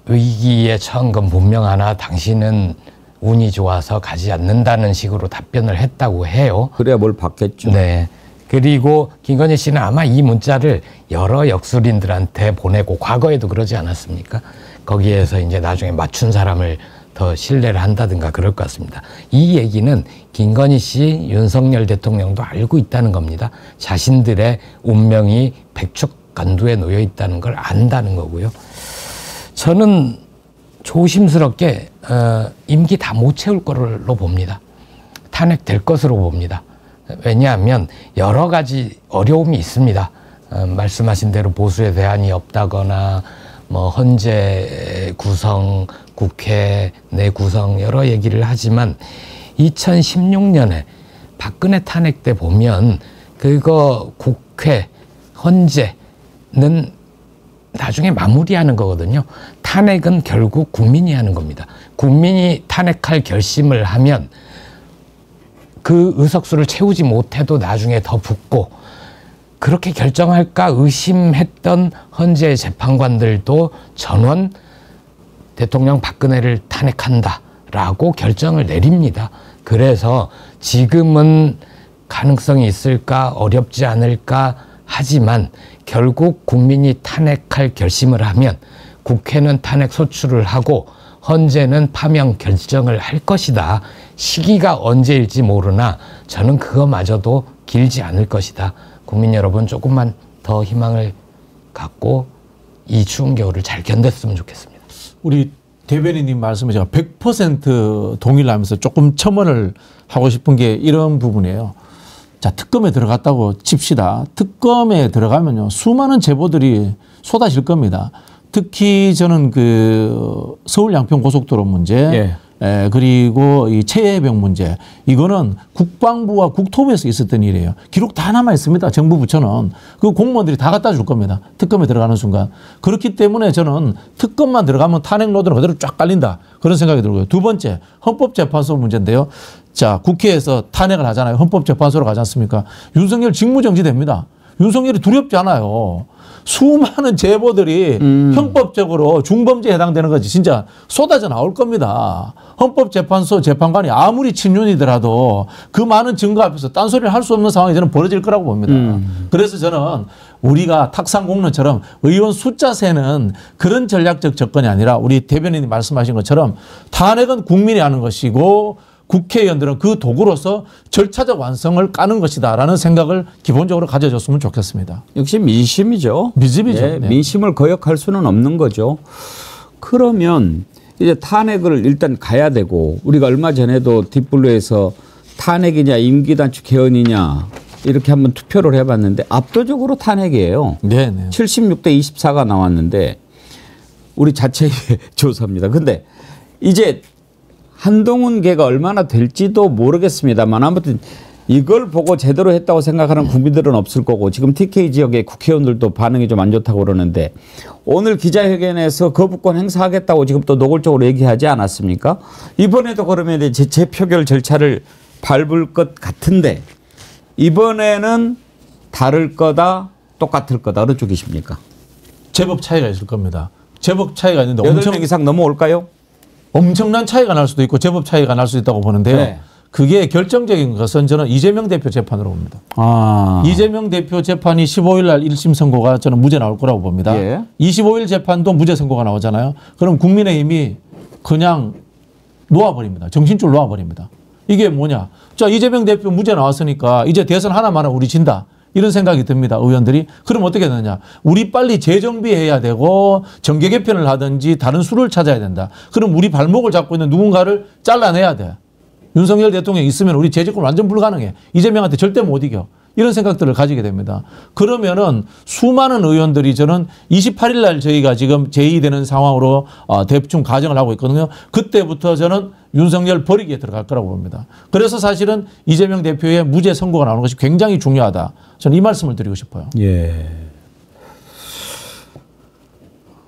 위기에 처한 건 분명하나 당신은 운이 좋아서 가지 않는다는 식으로 답변을 했다고 해요. 그래야 뭘 받겠죠. 네. 그리고 김건희 씨는 아마 이 문자를 여러 역술인들한테 보내고 과거에도 그러지 않았습니까? 거기에서 이제 나중에 맞춘 사람을 더 신뢰를 한다든가 그럴 것 같습니다. 이 얘기는 김건희 씨, 윤석열 대통령도 알고 있다는 겁니다. 자신들의 운명이 백척간두에 놓여 있다는 걸 안다는 거고요. 저는 조심스럽게 임기 다 못 채울 걸로 봅니다. 탄핵될 것으로 봅니다. 왜냐하면 여러 가지 어려움이 있습니다. 말씀하신 대로 보수의 대안이 없다거나 뭐 헌재 구성, 국회 내 구성 여러 얘기를 하지만 2016년에 박근혜 탄핵 때 보면 그거 국회, 헌재는 나중에 마무리하는 거거든요. 탄핵은 결국 국민이 하는 겁니다. 국민이 탄핵할 결심을 하면 그 의석수를 채우지 못해도 나중에 더 붙고, 그렇게 결정할까 의심했던 헌재 재판관들도 전원 대통령 박근혜를 탄핵한다라고 결정을 내립니다. 그래서 지금은 가능성이 있을까 어렵지 않을까 하지만 결국 국민이 탄핵할 결심을 하면 국회는 탄핵 소추를 하고 헌재는 파면 결정을 할 것이다. 시기가 언제일지 모르나 저는 그거마저도 길지 않을 것이다. 국민 여러분 조금만 더 희망을 갖고 이 추운 겨울을 잘 견뎠으면 좋겠습니다. 우리 대변인님 말씀에 제가 100% 동의를 하면서 조금 첨언을 하고 싶은 게 이런 부분이에요. 자, 특검에 들어갔다고 칩시다. 특검에 들어가면요, 수많은 제보들이 쏟아질 겁니다. 특히 저는 그 서울 양평 고속도로 문제, 그리고 이 최혜병 문제, 이거는 국방부와 국토부에서 있었던 일이에요. 기록 다 남아 있습니다. 정부 부처는. 그 공무원들이 다 갖다 줄 겁니다. 특검에 들어가는 순간. 그렇기 때문에 저는 특검만 들어가면 탄핵 로드는 그대로 쫙 깔린다. 그런 생각이 들고요. 두 번째, 헌법재판소 문제인데요. 자, 국회에서 탄핵을 하잖아요. 헌법재판소로 가지 않습니까? 윤석열 직무정지됩니다. 윤석열이 두렵지 않아요. 수많은 제보들이 형법적으로 중범죄에 해당되는 거지 진짜 쏟아져 나올 겁니다. 헌법재판소 재판관이 아무리 친윤이더라도 그 많은 증거 앞에서 딴소리를 할 수 없는 상황이 저는 벌어질 거라고 봅니다. 그래서 저는 우리가 탁상공론처럼 의원 숫자 세는 그런 전략적 접근이 아니라 우리 대변인이 말씀하신 것처럼 탄핵은 국민이 하는 것이고 국회의원들은 그 도구로서 절차적 완성을 까는 것이다라는 생각을 기본적으로 가져줬으면 좋겠습니다. 역시 민심이죠. 민심이죠. 네, 민심을 거역할 수는 없는 거죠. 그러면 이제 탄핵을 일단 가야 되고, 우리가 얼마 전에도 딥블루에서 탄핵이냐 임기단축 개헌이냐 이렇게 한번 투표를 해봤는데 압도적으로 탄핵이에요. 네네. 76대 24가 나왔는데 우리 자체의 조사입니다. 근데 이제 한동훈 계가 얼마나 될지도 모르겠습니다만 아무튼 이걸 보고 제대로 했다고 생각하는 국민들은 없을 거고 지금 TK 지역의 국회의원들도 반응이 좀 안 좋다고 그러는데 오늘 기자회견에서 거부권 행사하겠다고 지금 또 노골적으로 얘기하지 않았습니까? 이번에도 그러면 이제 재표결 절차를 밟을 것 같은데 이번에는 다를 거다 똑같을 거다 어느 쪽이십니까? 제법 차이가 있을 겁니다. 제법 차이가 있는데 8명 이상 넘어올까요? 엄청난 차이가 날 수도 있고 제법 차이가 날 수 있다고 보는데요. 네. 그게 결정적인 것은 저는 이재명 대표 재판으로 봅니다. 아. 이재명 대표 재판이 15일 날 1심 선고가 저는 무죄 나올 거라고 봅니다. 예. 25일 재판도 무죄 선고가 나오잖아요. 그럼 국민의힘이 그냥 놓아버립니다. 정신줄 놓아버립니다. 이게 뭐냐. 자, 이재명 대표 무죄 나왔으니까 이제 대선 하나만 하면 우리 진다. 이런 생각이 듭니다. 의원들이. 그럼 어떻게 되느냐. 우리 빨리 재정비해야 되고 정계 개편을 하든지 다른 수를 찾아야 된다. 그럼 우리 발목을 잡고 있는 누군가를 잘라내야 돼. 윤석열 대통령이 있으면 우리 재집권 완전 불가능해. 이재명한테 절대 못 이겨. 이런 생각들을 가지게 됩니다. 그러면은 수많은 의원들이 저는 28일 날 저희가 지금 제의되는 상황으로 대충 가정을 하고 있거든요. 그때부터 저는 윤석열 버리기에 들어갈 거라고 봅니다. 그래서 사실은 이재명 대표의 무죄 선고가 나오는 것이 굉장히 중요하다. 저는 이 말씀을 드리고 싶어요. 예.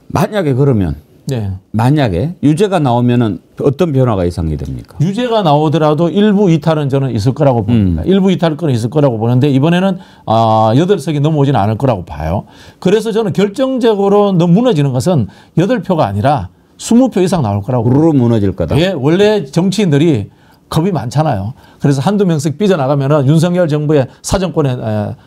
만약에 그러면 네. 만약에 유죄가 나오면은 어떤 변화가 예상이 됩니까? 유죄가 나오더라도 일부 이탈은 저는 있을 거라고 봅니다. 일부 이탈권은 있을 거라고 보는데 이번에는 8석이 넘어오지는 않을 거라고 봐요. 그래서 저는 결정적으로 무너지는 것은 8표가 아니라 20표 이상 나올 거라고. 우르르 무너질 거다. 예, 원래 정치인들이 겁이 많잖아요. 그래서 한두 명씩 삐져나가면은 윤석열 정부의 사정권에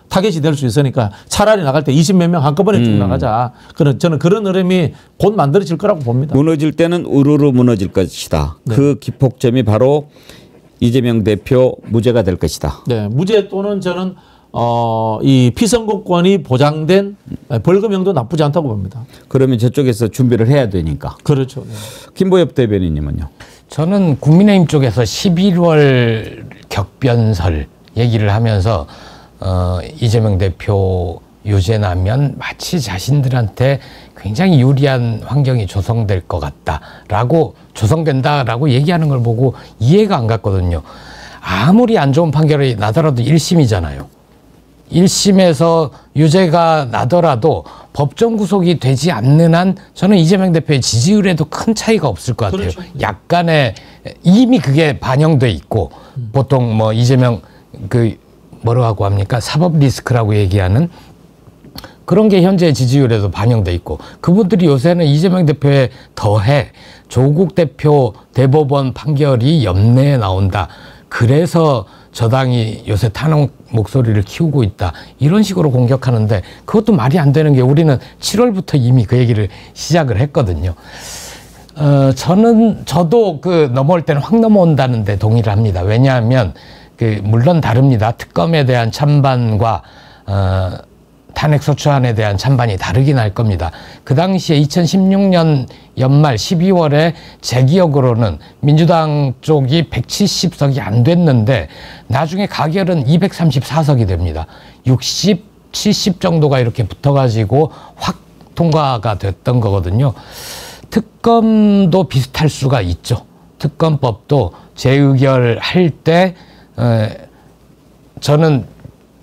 타겟이 될 수 있으니까 차라리 나갈 때 20몇 명 한꺼번에 쭉 나가자. 저는 그런 흐름이 곧 만들어질 거라고 봅니다. 무너질 때는 우르르 무너질 것이다. 네. 그 기폭점이 바로 이재명 대표 무죄가 될 것이다. 네, 무죄 또는 저는 이 피선거권이 보장된 벌금형도 나쁘지 않다고 봅니다. 그러면 저쪽에서 준비를 해야 되니까. 그렇죠. 네. 김보엽 대변인님은요? 저는 국민의힘 쪽에서 11월 격변설 얘기를 하면서 이재명 대표 유죄 나면 마치 자신들한테 굉장히 유리한 환경이 조성될 것 같다라고 조성된다라고 얘기하는 걸 보고 이해가 안 갔거든요. 아무리 안 좋은 판결이 나더라도 1심이잖아요. 1심에서 유죄가 나더라도 법정 구속이 되지 않는 한 저는 이재명 대표의 지지율에도 큰 차이가 없을 것 같아요. 그렇죠. 약간의 이미 그게 반영돼 있고 보통 뭐 이재명 뭐라고 합니까? 사법 리스크라고 얘기하는 그런 게 현재 지지율에도 반영돼 있고 그분들이 요새는 이재명 대표에 더해 조국 대표 대법원 판결이 연내에 나온다. 그래서 저당이 요새 탄핵 목소리를 키우고 있다. 이런 식으로 공격하는데 그것도 말이 안 되는 게 우리는 7월부터 이미 그 얘기를 시작을 했거든요. 저도 넘어올 때는 확 넘어온다는데 동의를 합니다. 왜냐하면 물론 다릅니다. 특검에 대한 찬반과 탄핵소추안에 대한 찬반이 다르긴 할 겁니다. 그 당시에 2016년 연말 12월에 제 기억으로는 민주당 쪽이 170석이 안 됐는데 나중에 가결은 234석이 됩니다. 60, 70 정도가 이렇게 붙어가지고 확 통과가 됐던 거거든요. 특검도 비슷할 수가 있죠. 특검법도 재의결할 때 저는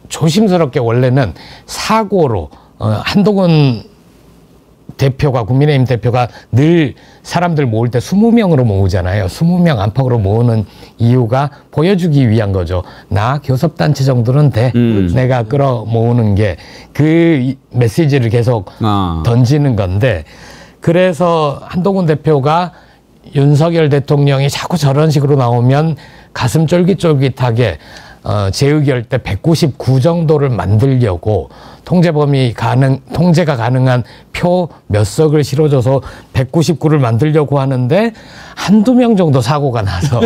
조심스럽게 원래는 사고로 한동훈 대표가 국민의힘 대표가 늘 사람들 모을 때 20명으로 모으잖아요. 20명 안팎으로 모으는 이유가 보여주기 위한 거죠. 나 교섭단체 정도는 돼. 내가 끌어 모으는 게 그 메시지를 계속 던지는 건데 그래서 한동훈 대표가 윤석열 대통령이 자꾸 저런 식으로 나오면 가슴 쫄깃쫄깃하게 재의결 때 199 정도를 만들려고 통제가 가능한 표 몇 석을 실어줘서 199를 만들려고 하는데 한두 명 정도 사고가 나서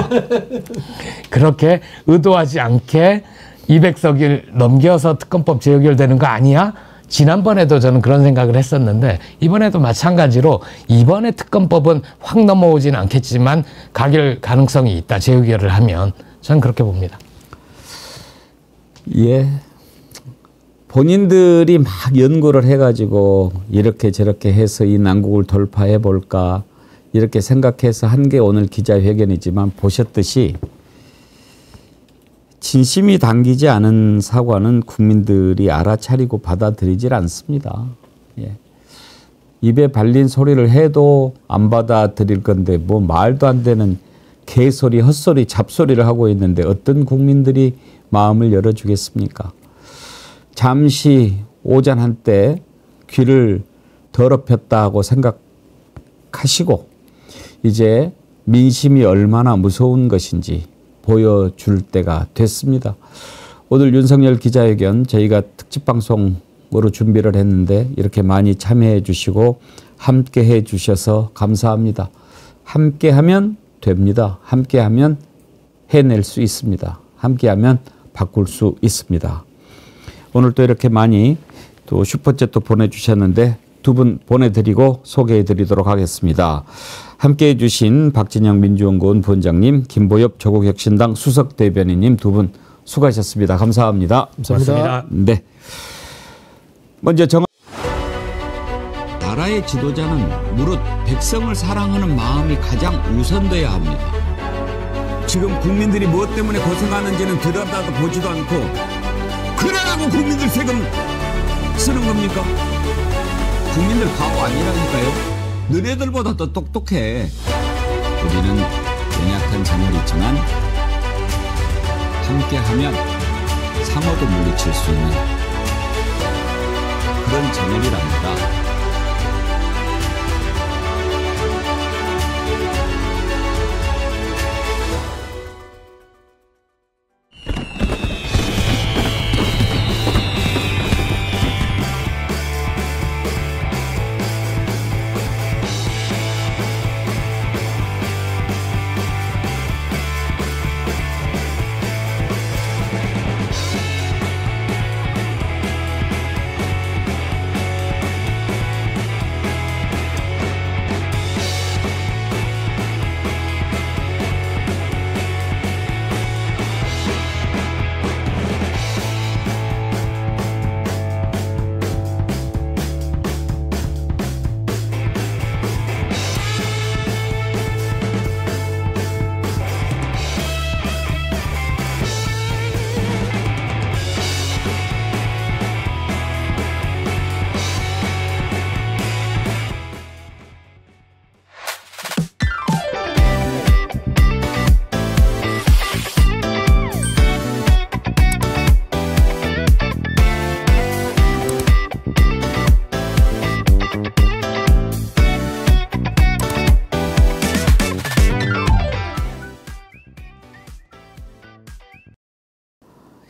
그렇게 의도하지 않게 200석을 넘겨서 특검법 재의결되는 거 아니야? 지난번에도 저는 그런 생각을 했었는데 이번에도 마찬가지로 이번에 특검법은 확 넘어오지는 않겠지만 가결 가능성이 있다. 재의결을 하면 저는 그렇게 봅니다. 예. 본인들이 막 연구를 해가지고 이렇게 저렇게 해서 이 난국을 돌파해 볼까 이렇게 생각해서 한 게 오늘 기자회견이지만 보셨듯이 진심이 담기지 않은 사과는 국민들이 알아차리고 받아들이질 않습니다. 예. 입에 발린 소리를 해도 안 받아들일 건데 뭐 말도 안 되는 개소리, 헛소리, 잡소리를 하고 있는데 어떤 국민들이 마음을 열어주겠습니까? 잠시 오전 한때 귀를 더럽혔다고 생각하시고 이제 민심이 얼마나 무서운 것인지 보여줄 때가 됐습니다. 오늘 윤석열 기자회견 저희가 특집방송으로 준비를 했는데 이렇게 많이 참여해 주시고 함께해 주셔서 감사합니다. 함께하면 됩니다. 함께하면 해낼 수 있습니다. 함께하면 바꿀 수 있습니다. 오늘 또 이렇게 많이 또 슈퍼챗도 보내주셨는데 두 분 보내드리고 소개해드리도록 하겠습니다. 함께해 주신 박진영 민주연구원 부원장님, 김보엽 조국혁신당 수석대변인님 두 분 수고하셨습니다. 감사합니다. 감사합니다. 네. 먼저 나라의 지도자는 무릇 백성을 사랑하는 마음이 가장 우선돼야 합니다. 지금 국민들이 무엇 때문에 고생하는지는 들여다도 보지도 않고 그러라고 국민들 세금 쓰는 겁니까? 국민들 바보 아니라니까요. 너네들보다 더 똑똑해. 우리는 연약한 정을 있지만 함께하면 상어도 물리칠 수 있는 그런 정을이랍니다.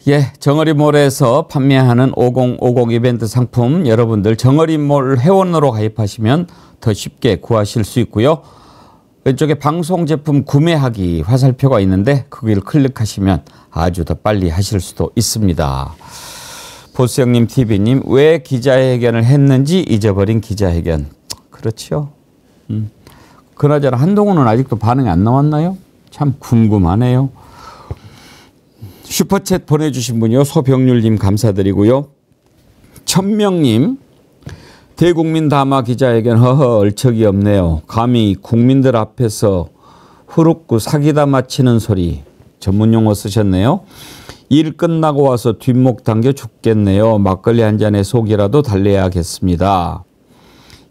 예, 정어리몰에서 판매하는 5050 이벤트 상품 여러분들 정어리몰 회원으로 가입하시면 더 쉽게 구하실 수 있고요. 왼쪽에 방송 제품 구매하기 화살표가 있는데 거기를 클릭하시면 아주 더 빨리 하실 수도 있습니다. 보수형님 TV님, 왜 기자회견을 했는지 잊어버린 기자회견. 그렇죠. 그나저나 한동훈은 아직도 반응이 안 나왔나요? 참 궁금하네요. 슈퍼챗 보내주신 분이요. 소병률님 감사드리고요. 천명님, 대국민 담화 기자회견 허허 얼척이 없네요. 감히 국민들 앞에서 후루꾸 사기다 마치는 소리. 전문용어 쓰셨네요. 일 끝나고 와서 뒷목 당겨 죽겠네요. 막걸리 한 잔에 속이라도 달래야겠습니다.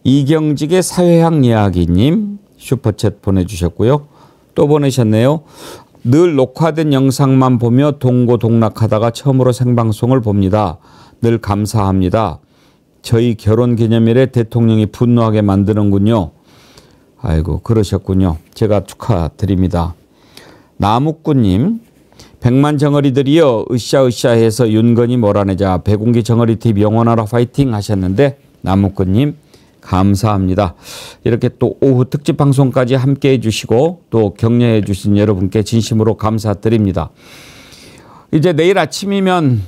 이경직의 사회학 이야기님 슈퍼챗 보내주셨고요. 또 보내셨네요. 늘 녹화된 영상만 보며 동고동락하다가 처음으로 생방송을 봅니다. 늘 감사합니다. 저희 결혼기념일에 대통령이 분노하게 만드는군요. 아이고 그러셨군요. 제가 축하드립니다. 나무꾼님, 100만 정어리들이여 으쌰으쌰해서 윤건이 몰아내자 백운기 정어리TV 영원하라 파이팅 하셨는데 나무꾼님 감사합니다. 이렇게 또 오후 특집 방송까지 함께해 주시고 또 격려해 주신 여러분께 진심으로 감사드립니다. 이제 내일 아침이면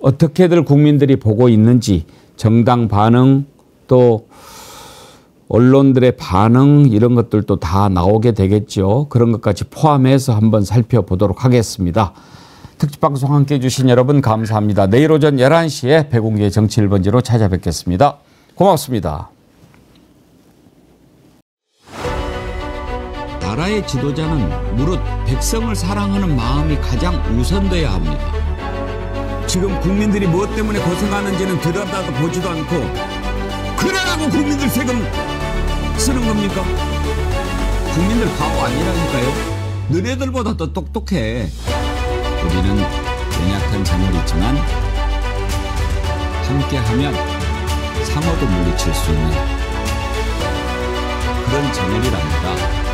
어떻게들 국민들이 보고 있는지 정당 반응 또 언론들의 반응 이런 것들도 다 나오게 되겠죠. 그런 것까지 포함해서 한번 살펴보도록 하겠습니다. 특집 방송 함께해 주신 여러분 감사합니다. 내일 오전 11시에 백운기의 정치 1번지로 찾아뵙겠습니다. 고맙습니다. 나라의 지도자는 무릇 백성을 사랑하는 마음이 가장 우선돼야 합니다. 지금 국민들이 무엇 때문에 고생하는지는 들여다도 보지도 않고 그러라고 국민들 세금 쓰는 겁니까? 국민들 바보 아니라니까요. 너네들보다 더 똑똑해. 우리는 연약한 정을이지만 함께하면 상어도 물리칠 수 있는 그런 정을이랍니다.